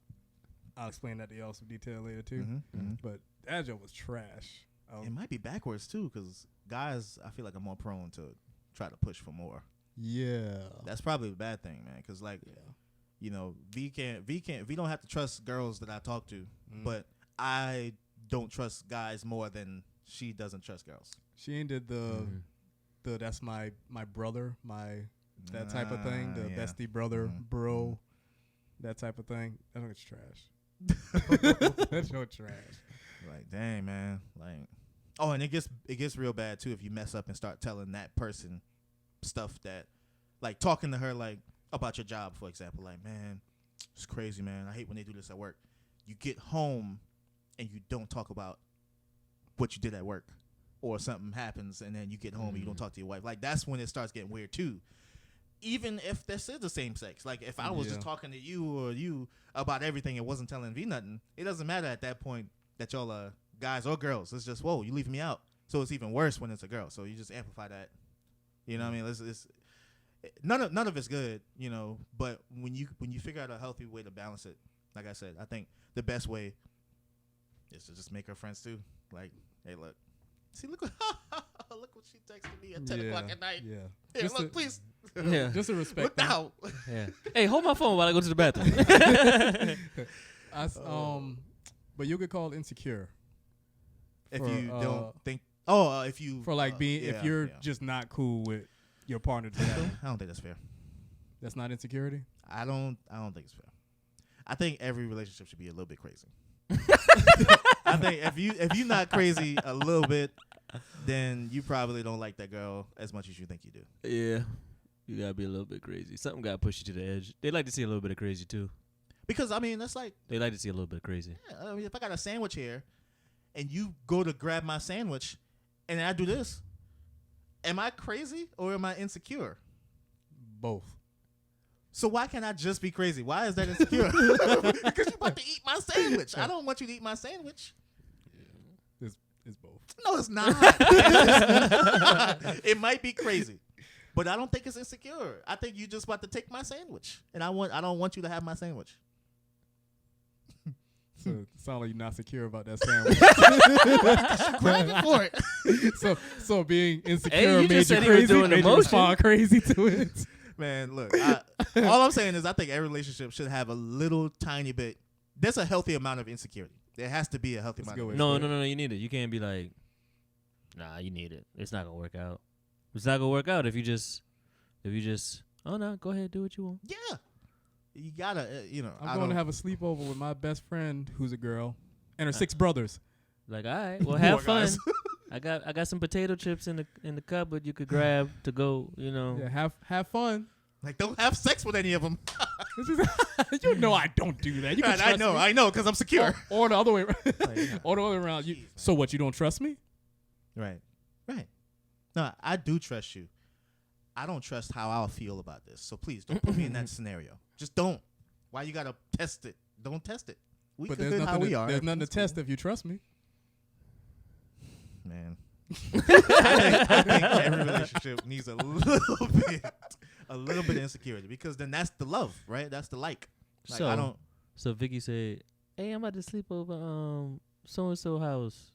I'll explain that to y'all some detail later too. But that joke was trash. It might be backwards too, because guys, I feel like, are more prone to try to push for more. Yeah, That's probably a bad thing, man. Because V don't have to trust girls that I talk to, but I don't trust guys more than she doesn't trust girls. she ain't did the that's my brother, that type of thing, the yeah. bestie brother bro, that type of thing. That joke's trash. That joke trash. Like, dang, man. Like, oh, and it gets real bad too if you mess up and start telling that person stuff that, like, talking to her like about your job, for example. Like, man, it's crazy, man. I hate when they do this at work. You get home and you don't talk about what you did at work, or something happens and then you get home and you don't talk to your wife. Like, that's when it starts getting weird too. Even if this is the same sex, like if I was just talking to you or you about everything and wasn't telling V nothing, it doesn't matter at that point that y'all are guys or girls. It's just, whoa, you leaving me out. So it's even worse when it's a girl. So you just amplify that. You know what I mean? It's none of it's good, but when you figure out a healthy way to balance it, like I said, I think the best way is to just make her friends too. Like, hey, look what she texted me at 10 o'clock at night. Yeah. Hey, Just look, to- please. Yeah. Just to respect Look them. now. Yeah. Hey, hold my phone while I go to the bathroom. But you get called insecure If For, you don't think, if you for like being if you're yeah. just not cool with your partner together. I don't think that's fair. That's not insecurity. I don't think it's fair. I think every relationship should be a little bit crazy. I think if you're not crazy a little bit, then you probably don't like that girl as much as you think you do. Yeah. You gotta be a little bit crazy. Something gotta push you to the edge. They like to see a little bit of crazy too. Because I mean, that's like, They like to see a little bit of crazy. yeah, I mean, if I got a sandwich here, and you go to grab my sandwich, and I do this, am I crazy or am I insecure? Both. So why can't I just be crazy? Why is that insecure? Because you're about to eat my sandwich. I don't want you to eat my sandwich. It's both. No, it's not. It might be crazy. But I don't think it's insecure. I think you just about to take my sandwich, and I don't want you to have my sandwich. So it sounds like you're not secure about that sandwich. Grabbing for it. So being insecure Hey, you made just you said he was crazy, doing made you emotion. respond crazy to it. Man, look. All I'm saying is I think every relationship should have a little tiny bit. There's a healthy amount of insecurity. There has to be a healthy That's amount. a Of good way. No, you need it. You can't be like, nah, you need it. It's not gonna work out. It's not gonna work out if you just, oh no, go ahead, do what you want. Yeah. You gotta, I'm going to have a sleepover with my best friend, who's a girl, and her 6 brothers. Like, all right, well, have Poor fun. guys. I got some potato chips in the cupboard you could grab to go. Yeah, have fun. Like, don't have sex with any of them. You know I don't do that. You can Right, trust me. I know, because I'm secure. Or the other way around. Like, Or the other way around. Jeez, man. So what? You don't trust me? Right. No, I do trust you. I don't trust how I'll feel about this. So please don't put me in that scenario. Just don't. Why you gotta test it? Don't test it. We But good there's how nothing. we are. There's nothing to Everything's cool. test if you trust me. Man. I think every relationship needs a little bit of insecurity, because then that's the love, right? That's the like. So I don't. So Vicky said, "Hey, I'm about to sleep over so and so house.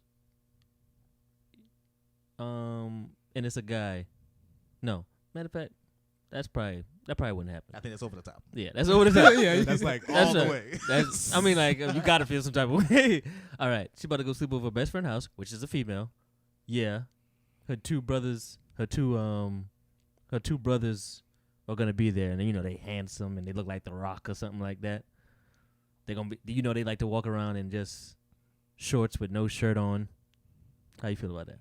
And it's a guy. No, matter of fact, that probably wouldn't happen. I think that's over the top. Yeah, that's over the top. Yeah, That's like That's all the a- way. That's, I mean, like, you gotta feel some type of way. All right, she about to go sleep over her best friend's house, which is a female. Yeah, her two brothers are gonna be there, and they handsome and they look like The Rock or something like that. They're gonna be, they like to walk around in just shorts with no shirt on. How you feel about that?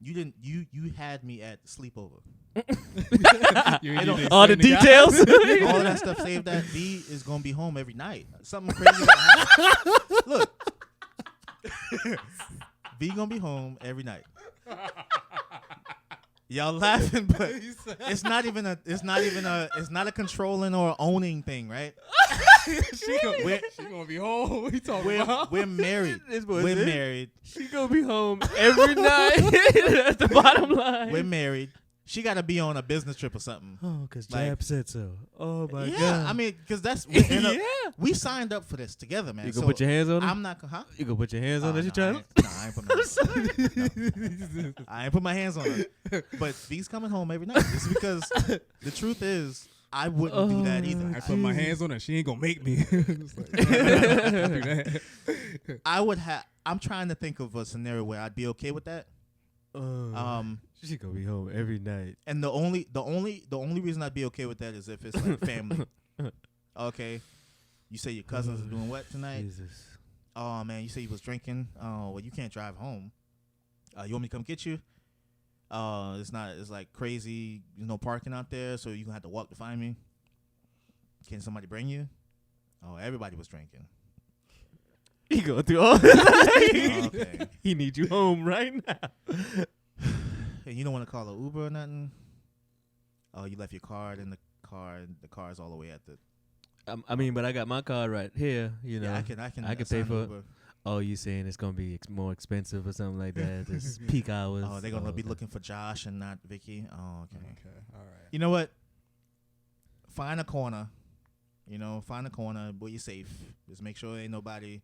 You didn't. You had me at sleepover. You I need don't- to All the explain guy. details. All of that stuff. Save that. V is gonna be home every night. Something crazy gonna happen. Look, V gonna be home every night. Y'all laughing, but it's not a controlling or owning thing, right? She gonna be home. What you talking about? We're married. This boy's We're it. married. She gonna be home every night. That's the bottom line. We're married. She got to be on a business trip or something. Oh, because Like- Jab said so. Oh my Yeah, god. I mean, because that's yeah. we signed up for this together, man. You so gonna put your hands on it? I'm not. Huh? You gonna put your hands on Oh, it? You no, trying? I ain't put my hands. No. I ain't put my hands on her. But V's coming home every night. It's because the truth is, I wouldn't do that either. I put my hands on her. She ain't gonna make me. It's like, I'll do that. I would have. I'm trying to think of a scenario where I'd be okay with that. She gonna be home every night. And the only reason I'd be okay with that is if it's like family. Okay, you say your cousins are doing what tonight? Jesus. Oh man, you say you was drinking. Oh well, you can't drive home. You want me to come get you? It's like crazy. There's no parking out there, so you gonna have to walk to find me. Can somebody bring you? Oh, everybody was drinking. He going through all this. Okay. He needs you home right now. And you don't want to call an Uber or nothing? Oh, you left your card in the car, and the car's all the way at the. I mean, but I got my card right here. Yeah, I can I can pay assign for it. Uber. Oh, you saying it's gonna be more expensive or something like that? It's peak hours. Oh, they're gonna be okay. looking for Josh and not Vicky. Oh, okay. Okay, all right. You know what? Find a corner. Find a corner where you're safe. Just make sure ain't nobody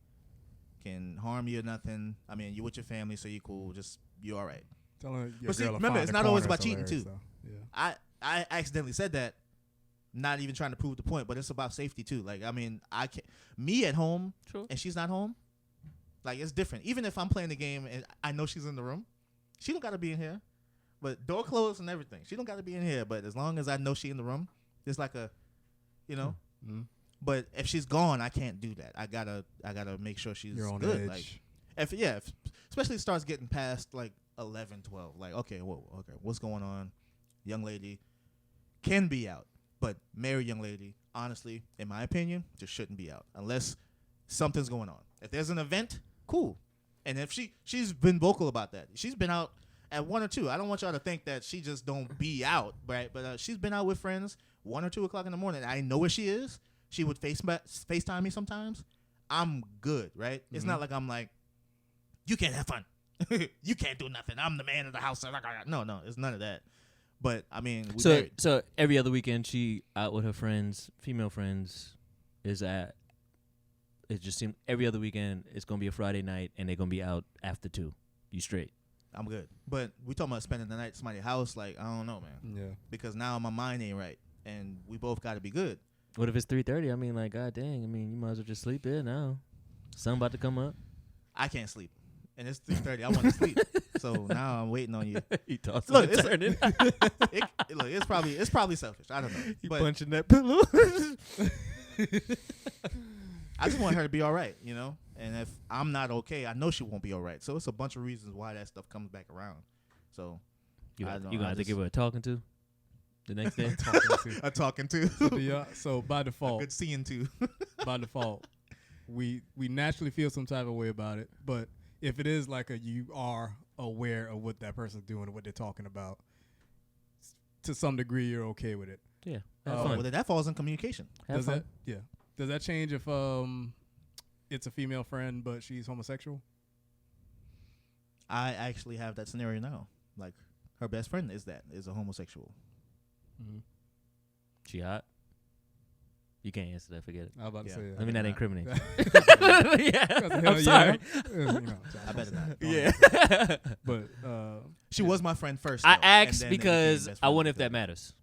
can harm you or nothing. I mean, you with your family, so you cool. Just you all right. Tell her your But see, girl to remember, find it's a not always corner, about cheating, hilarious, too. though. Yeah. I accidentally said that, not even trying to prove the point, but it's about safety too. Like, I mean, I can't. Me at home, True. and she's not home. Like, it's different. Even if I'm playing the game and I know she's in the room, she don't gotta be in here. But door closed and everything, she don't gotta be in here. But as long as I know she in the room, it's like a, Mm-hmm. But if she's gone, I can't do that. I gotta make sure she's You're on good. edge. Like, if especially it starts getting past like 11, 12. Like, okay, what's going on? Young lady can be out, but married young lady, honestly, in my opinion, just shouldn't be out unless something's going on. If there's an event, cool. And if she's been vocal about that, she's been out at 1 or 2. I don't want y'all to think that she just don't be out, right? But she's been out with friends 1 or 2 o'clock in the morning. I know where she is. She would FaceTime me sometimes. I'm good, right? It's not like I'm like, you can't have fun. You can't do nothing. I'm the man of the house. No, it's none of that. But I mean, we So married. so every other weekend she out with her friends, female friends, is at. It just seems every other weekend it's gonna be a Friday night and they're gonna be out after 2. You straight? I'm good. But we talking about spending the night at somebody's house. Like I don't know, man. Yeah. Because now my mind ain't right, and we both got to be good. What if it's 3:30? I mean, like, god dang. I mean, you might as well just sleep in now. Sun about to come up. I can't sleep, and it's 3:30. I want to sleep, so now I'm waiting on you. He tossed Look, and turning. Look, it's probably selfish. I don't know. He But punching that pillow. I just want her to be all right, you know. And if I'm not okay, I know she won't be all right. So it's a bunch of reasons why that stuff comes back around. So You I gonna, don't- you I gonna have to just- give her a talking to the next day. a talking to, So by default, good seeing to. by default, we naturally feel some type of way about it. But if it is like you are aware of what that person's doing and what they're talking about, to some degree, you're okay with it. Yeah, have Oh, fun. Well, then that falls in communication. Have Does fun. that? Yeah. Does that change if it's a female friend but she's homosexual? I actually have that scenario now. Like her best friend is a homosexual. Mm-hmm. She hot? You can't answer that. Forget it. I was about to Yeah. say. Let me not incriminate. Yeah, I'm sorry. I better not. Yeah. But She was my friend first. I though, and asked then they became because best I friends wonder if after that matters.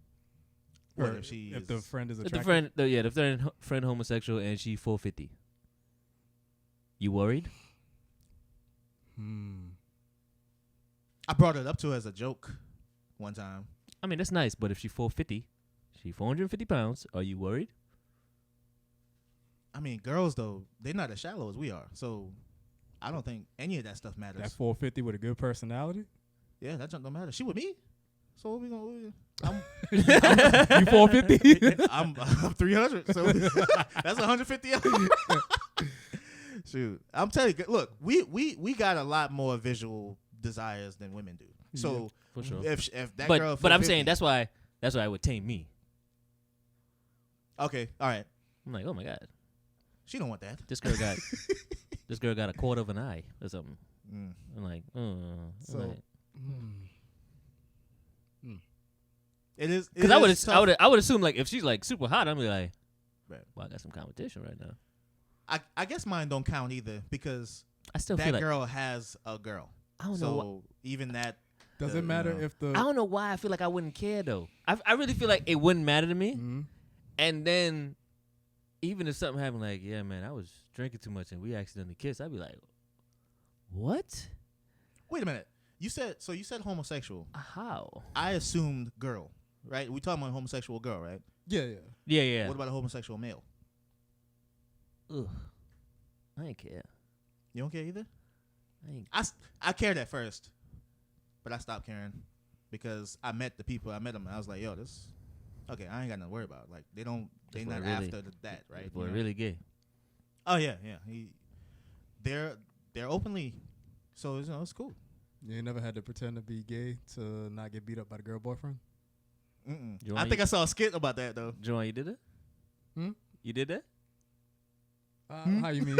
What or if she if is- the friend is If attractive. the friend homosexual and she 450. You worried? I brought it up to her as a joke one time. I mean, that's nice, but if she 450, she 450 pounds, are you worried? I mean, girls though, they're not as shallow as we are, so I don't think any of that stuff matters. That 450 with a good personality. Yeah, that junk don't matter. She with me, so what we gonna? You 450? I'm 300, so that's 150. Shoot, I'm telling you. Look, we got a lot more visual desires than women do. So For sure. if that girl, But I'm saying 450 that's why it would tame me. okay, all right. I'm like, oh my god, She don't want that. this girl got a quarter of an eye or something. Mm. I'm like, So- like, It is because it I is would assume like if she's like super hot, I'm like, Right. well, I got some competition right now. I guess mine don't count either because I still that feel like girl has a girl. I don't so know. even that Does it matter you know. if the I don't know why I feel like I wouldn't care though. I really feel like it wouldn't matter to me. Mhm. And then even if something happened, like, yeah, man, I was drinking too much and we accidentally kissed, I'd be like, what? Wait a minute. You said homosexual. How? I assumed girl, right? We talking about a homosexual girl, right? Yeah. Yeah. What about a homosexual male? Ugh. I ain't care. You don't care either? I ain't. I cared at first, but I stopped caring because I met the people. I met them, and I was like, yo, this. Okay, I ain't got nothing to worry about. Like they not boy really- after that, right? Boy, You know? really gay. Oh yeah. They're openly, so it's cool. You ain't never had to pretend to be gay to not get beat up by the girl boyfriend? Mm-mm. You I want think I saw a skit about that though. Joanne, you did it? Hmm? You did that? How you mean?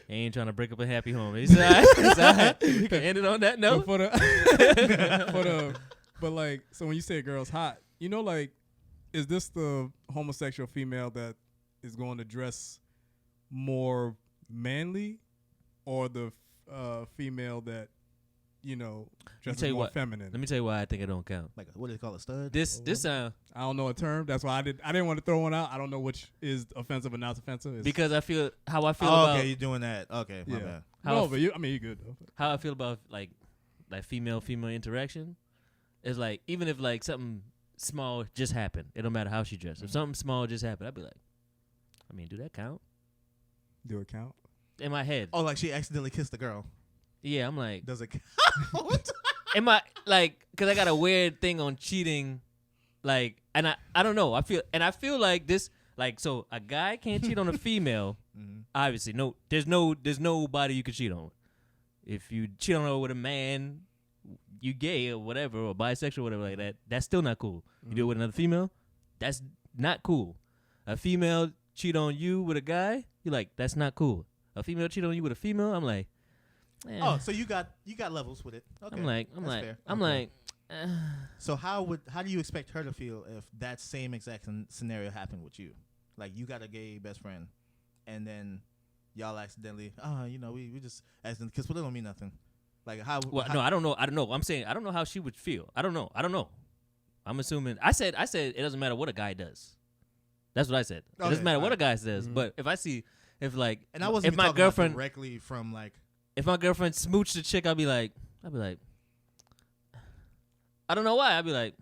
He ain't trying to break up a happy home. It's all right. It's all right. We can end it on that note. But like, so when you say a girl's hot, you know, like, is this the homosexual female that is going to dress more manly, or the female that, you know, dresses tell you more what. feminine? Let me tell you why I think it don't count. Like what do they call it, stud? This sound I don't know a term. That's why I didn't want to throw one out. I don't know which is offensive and not offensive. It's, because I feel how I feel Oh, about okay, you're doing that. Okay, my yeah. bad. How No, if- but you're good though. how I feel about like female interaction is like even if like something small just happened, it don't matter how she dressed. If something small just happened, I'd be like, I mean, do that count? Do it count? In my head, Oh, like she accidentally kissed the girl. yeah, I'm like, Does it count? am I like, cause I got a weird thing on cheating, like, and I don't know. I feel like this, like, so a guy can't cheat on a female. Mhm. Obviously, no, there's nobody you can cheat on. If you cheat on her with a man, you gay or whatever, or bisexual, or whatever like that. That's still not cool. You do it with another female, that's not cool. A female cheat on you with a guy, you're like, that's not cool. A female cheat on you with a female, I'm like, Oh, so you got levels with it. Okay. I'm like. So how do you expect her to feel if that same exact scenario happened with you? Like you got a gay best friend, and then y'all accidentally, we just accidentally kiss, but it don't mean nothing. Like how? Well, no, I don't know. I'm saying I don't know how she would feel. I don't know. I'm assuming. I said it doesn't matter what a guy does. That's what I said. It doesn't matter what a guy says. Mm-hmm. But if I see, and I wasn't if my girlfriend directly from like, if my girlfriend smooched the chick, I'd be like, I don't know why. I'd be like,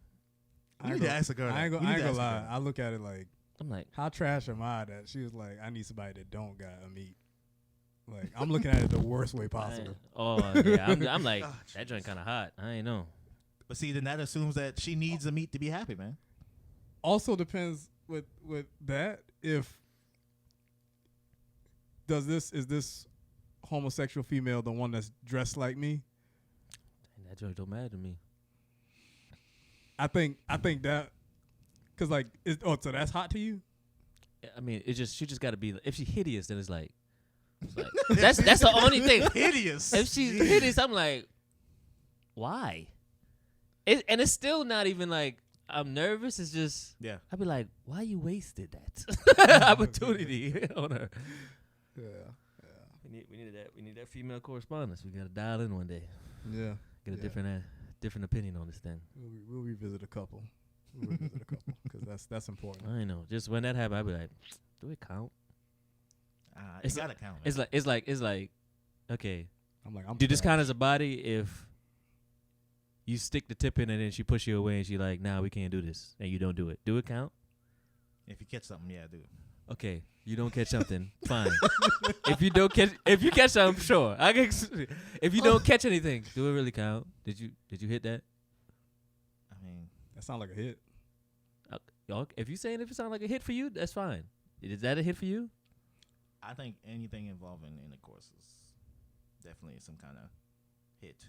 I ain't gonna lie. I look at it like, I'm like, how trash am I that she was like, I need somebody that don't got a meat. Like, I'm looking at it the worst way possible. I'm like, that joint kind of hot. I ain't know. But see, then that assumes that she needs a meat to be happy, man. Also depends with that if is this homosexual female the one that's dressed like me? That joint don't matter to me. I think that because like so that's hot to you. I mean, she just got to be. If she's hideous, then it's like that's the only thing. Hideous. If she's hideous, I'm like, why? And it's still not even like I'm nervous. It's just I'd be like, why you wasted that opportunity on her? Yeah. We need that female correspondence. We got to dial in one day. Yeah. Get a different opinion on this thing. We'll revisit a couple. Because that's important. I know. Just when that happens, I'd be like, do it count? It's gotta count. Man. It's like, okay. Do this count as a body if you stick the tip in and then she push you away and she like, nah, we can't do this, and you don't do it? Do it count? If you catch something, yeah, do. Okay, you don't catch something, fine. If you catch something, sure. If you don't catch anything, do it really count? Did you hit that? I mean, that sounds like a hit. If you saying if it sounds like a hit for you, that's fine. Is that a hit for you? I think anything involving intercourse is definitely some kind of hit,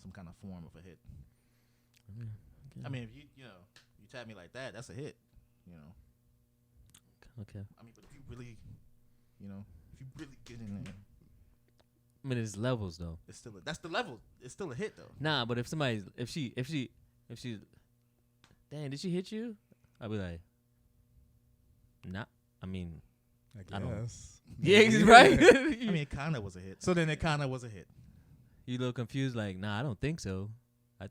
some kind of form of a hit. I mean, if you tap me like that, that's a hit. Okay. I mean, but if you really get in there, I mean, it's levels though. That's the level. It's still a hit though. Nah, but if she, dang, did she hit you? I'd be like, nah. I mean, I guess. Yeah, right. I mean, it kind of was a hit. So then it kind of was a hit. You a little confused, like, nah, I don't think so. I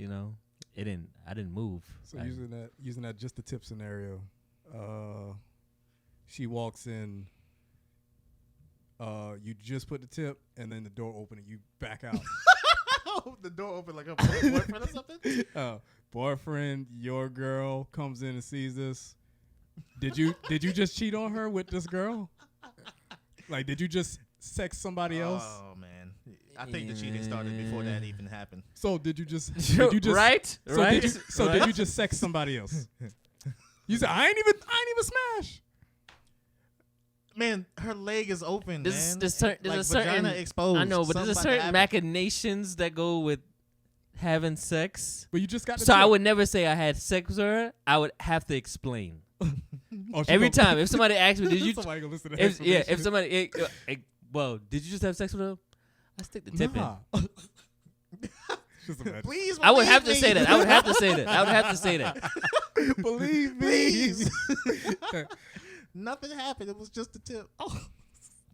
didn't move. So using that just the tip scenario, she walks in. You just put the tip, and then the door open, and you back out. The door open like a boyfriend or something. Boyfriend, your girl comes in and sees this. Did you just cheat on her with this girl? Like, did you just sex somebody else? Oh man, I think the cheating started before that even happened. So did you just right? Did you just sex somebody else? You said I ain't even smash. Man, her leg is open. There's a vagina certain exposed. I know, but there's a certain machinations that go with having sex. But you just got. So I would never say I had sex with her. I would have to explain. Every time if somebody asks me, did you? Somebody gonna listen to that. If somebody, well, did you just have sex with her? I stick the tip in. Please, I would have to say that. I would have to say that. Believe me. Please. Nothing happened. It was just a tip. Oh,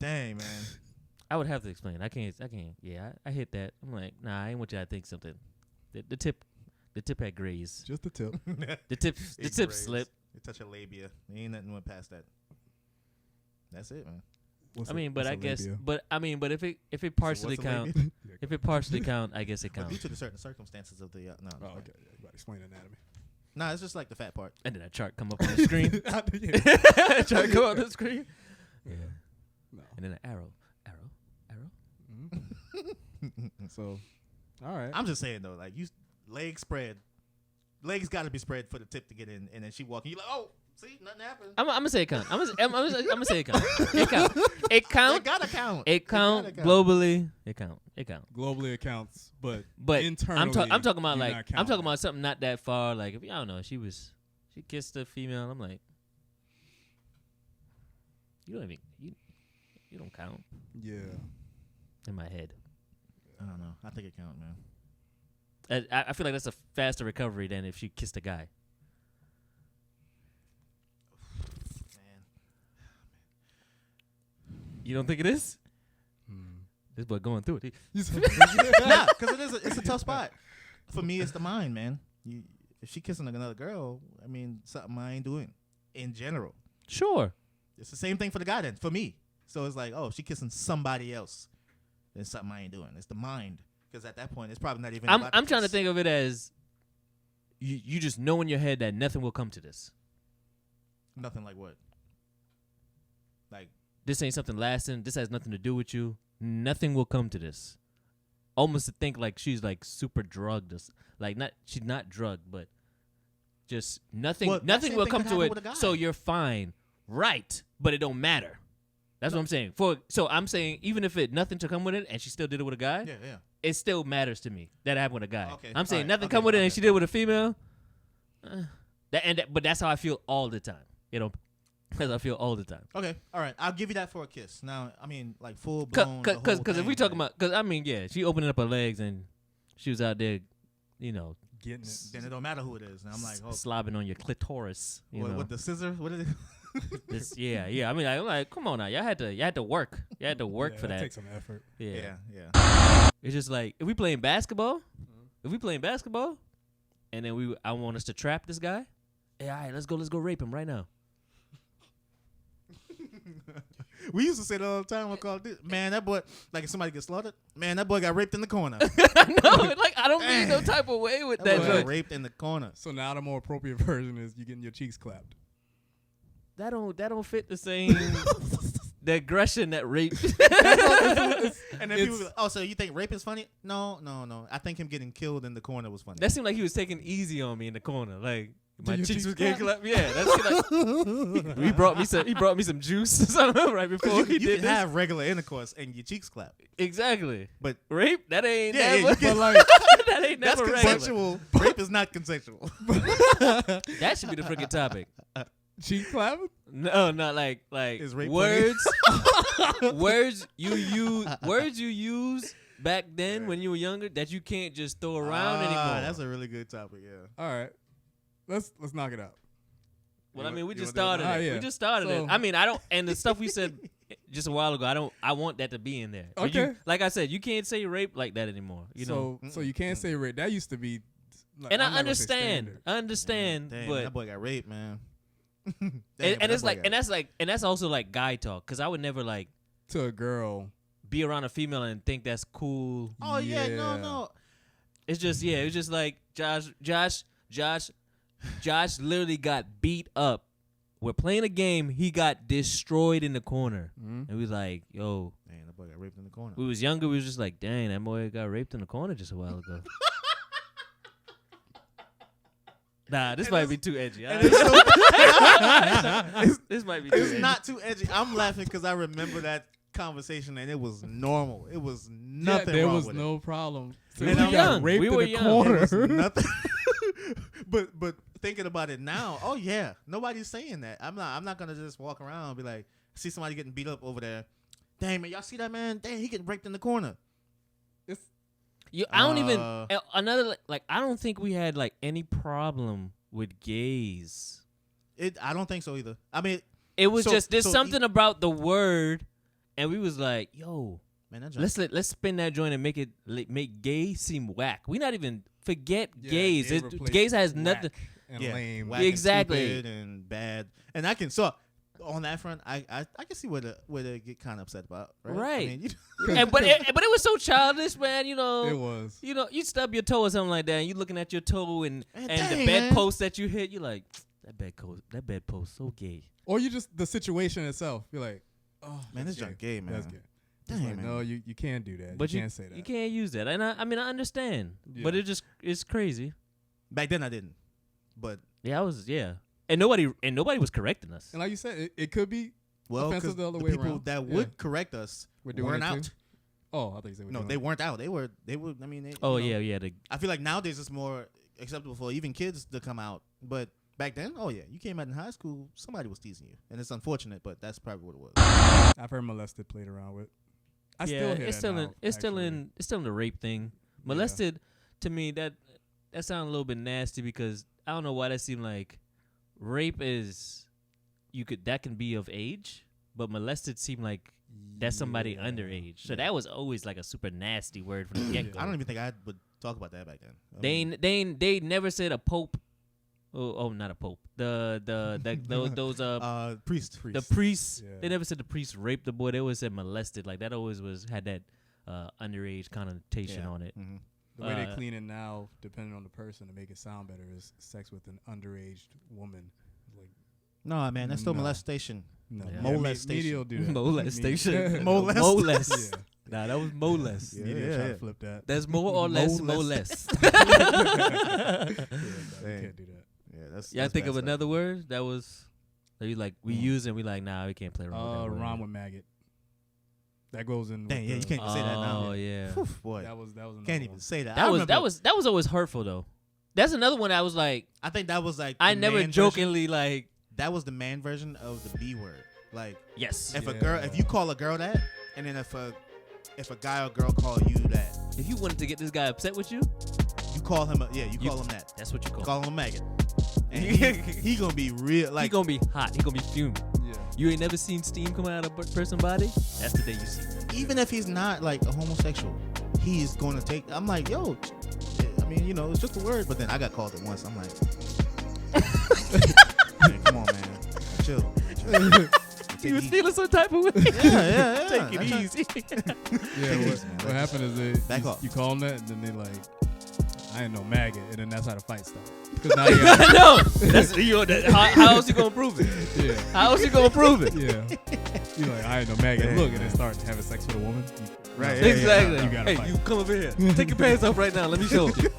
dang, man. I would have to explain. I can't. Yeah, I hit that. I'm like, nah, I ain't want you to think something. The tip had graze. Just the tip. The tip slipped. You touch a labia. There ain't nothing went past that. That's it, man. But if it partially count, if it partially count, I guess it counts. Due to the certain circumstances of the no. Oh, okay. Yeah, explain anatomy. Nah, it's just like the fat part. And then that chart come up on the screen. Chart come up on the screen. Yeah. No. And then an arrow. Mm-hmm. So, all right. I'm just saying though, like you legs spread, legs got to be spread for the tip to get in, and then she walking. You like, oh, see, nothing happened. I'm gonna say it count. I'm gonna say it count. It count. It count. It gotta count. It count globally. It count. Globally, it counts, but I'm internally, talking about like I'm talking about something not that far. Like if I don't know, she kissed a female. I'm like, you don't count. Yeah. in my head. I don't know. I think it counts, man. I feel like that's a faster recovery than if she kissed a guy. Man. You don't think it is? This boy going through it. Nah, because it's a tough spot. For me, it's the mind, man. If she kissing another girl, I mean, something I ain't doing in general. Sure. It's the same thing for the guy then, for me. So it's like, oh, if she kissing somebody else, then something I ain't doing. It's the mind. Because at that point, it's probably not even I'm trying to think of it as you just know in your head that nothing will come to this. Nothing like what? Like, This ain't something lasting. This has nothing to do with you. Nothing will come to this. Almost to think like she's like super drugged. Like she's not drugged, but just nothing. Well, that nothing same will thing come could to happen it. with a guy. So you're fine, right? But it don't matter. That's what I'm saying. So I'm saying even if nothing to come with it, and she still did it with a guy, yeah. it still matters to me that it happened with a guy. Okay. I'm saying All right. nothing Okay. come with it, and Okay. she did it with a female. But that's how I feel all the time. You know, because I feel all the time. Okay, all right. I'll give you that for a kiss. Now, I mean, like full blown. Because if we talking about, because I mean, yeah, she opened up her legs and she was out there, you know, Getting it. then it don't matter who it is. And I'm like, oh, slobbing on your clitoris. You know, with the scissor? What is it? yeah. I mean, I'm like, come on now, y'all had to work. You had to work Yeah, for that. Takes some effort. Yeah. Yeah. It's just like if we playing basketball, and then I want us to trap this guy. Hey, all right, let's go rape him right now. We used to say that all the time. We called it, man, that boy, like if somebody gets slaughtered, man, that boy got raped in the corner. No, like I don't mean no type of way with That that. boy got joint. raped in the corner. So now the more appropriate version is you getting your cheeks clapped. That don't fit the same the aggression that rape. And then people be like, oh, so you think rape is funny? No. I think him getting killed in the corner was funny. That seemed like he was taking easy on me in the corner. Like my your cheeks cheeks was getting clap? clapped. Yeah, that's like he brought me some juice or something right before he you did can this. have regular intercourse and your cheeks clap. Exactly. But Rape? That ain't yeah, never. you can, But like, That ain't that's never regular. consensual. Rape is not consensual. That should be the freaking topic. cheek clapping? No, not like Is rape words. words you use back then when you were younger that you can't just throw around anymore. That's a really good topic. Yeah. All right. Let's knock it out. Well, I mean, we You just wanna do started it? it. Yeah. We just started it. So- I mean, I don't. And the stuff we said just a while ago, I want that to be in there. But Okay. like I said, you can't say rape like that anymore. You know. So you can't say rape. That used to be. Like, And I'm I not gonna say understand. standard. I understand. Damn, but that boy got raped, man. and Damn, it's that boy like, got and that's also like guy talk, because I would never like To a girl. be around a female and think that's cool. Oh yeah, Yeah. no. It's just it's just like Josh literally got beat up. We're playing a game. He got destroyed in the corner, Mhm. and we was like, "Yo." Man, that boy got raped in the corner. We was younger. We was just like, "Dang, that boy got raped in the corner just a while ago." Nah, this might be too edgy. And it's so- This might be too it's edgy. not too edgy. I'm laughing because I remember that conversation and it was normal. It was nothing there wrong was with no problem. So And you I'm got young. raped We in were the young. it. corner. It was nothing. but thinking about it now, oh yeah, nobody's saying that. I'm not gonna just walk around and be like, see somebody getting beat up over there. Dang man, y'all see that man? Dang, he getting raped in the corner. I don't even Uh, another like I don't think we had like any problem with gays. I don't think so either. I mean, It was So- just there's so something about the word, and we was like, "Yo, man, that joint- let's spin that joint and make gay seem whack." We not even forget Yeah, gays. gay It, replaced gays has whack nothing. and yeah, lame. whack and Exactly. stupid and bad. And I can on that front, I can see where they get kind of upset about. Right. Right. I mean, But it was so childish, man. You know. It was. You know, you stub your toe or something like that, and you looking at your toe and Man, the dang, bedpost that you hit, you like that bedpost so gay. Or you just the situation itself. You're like, oh Man, that's this junk gay, man. That's gay. Dang, It's like, man. no, you can't do that. But you can't say that. You can't use that, and I mean I understand, Yeah. but it's crazy. Back then I didn't, but Yeah, and nobody was correcting us. And like you said, it could be. well, Offensive 'cause the other the way people around. that Yeah. would correct us We're doing weren't it too? out. Oh, I thought you said No, they weren't out. They were. I mean, they, Oh you know, yeah. I feel like nowadays it's more acceptable for even kids to come out, but back then, oh yeah, you came out in high school, somebody was teasing you, and it's unfortunate, but that's probably what it was. I've heard molested played around with. I still hear it's that still now, in it's still in the rape thing. Molested to me that sounds a little bit nasty because I don't know why that seemed like rape is that can be of age, but molested seemed like that's somebody underage. So that was always like a super nasty word from the get go. I don't even think I would talk about that back then. They never said a pope. Oh, not a pope. Those priest. The priests. Yeah. They never said the priest raped the boy. They always said molested. Like that always had that underage connotation on it. Mm-hmm. The way they clean it now, depending on the person, to make it sound better, is sex with an underage woman. Like, No, man, that's still No. molestation. no, Yeah. Media will do that. Molestation. Molest. Molest. Yeah. Nah, that was molest. Yeah, Media yeah, try yeah. to flip that. That's more or less Molest. molest. Yeah, no, you Dang. can't do that. Yeah, that's. Y'all that's think bad of stuff. another word that was that we use and we like, nah, we can't play around with that word. Rhyme with maggot. That goes in. Dang, with yeah, the- you can't even say that now. Oh yeah. Whew, boy, That was another can't one. even say that. That was always hurtful though. That's another one I was like, I think that was like. I the never man jokingly like, version. That was the man version of the B word. Like, yes. if a Yeah. girl, if you call a girl that, and then if a guy or girl call you that, If you wanted to get this guy upset with you, you call him you call him that. that's what you call. Call him a maggot. And he gonna be real He like gonna be hot. He gonna be fuming. Yeah. You ain't never seen steam come out of a person's body. That's the day you see it. even if he's not like a homosexual, he is gonna take. I'm like, yo, I mean, you know, it's just a word. But then I got called it once. I'm like, man, come on, man, chill. You was feeling some type of way. Yeah. Take it That's easy. Yeah, Take it what, easy, man. what happened is Back off. you call them that, and then they like, I ain't no maggot, and then that's how the fight starts. Because now you got, No, that's how else you gonna prove it? yeah, How else you gonna prove it? yeah. You like, I ain't no maggot. Yeah, Look, and man. then start having sex with a woman. Right, No, yeah, Exactly. You gotta Hey, fight. you come over here. Take your pants off right now. Let me show you.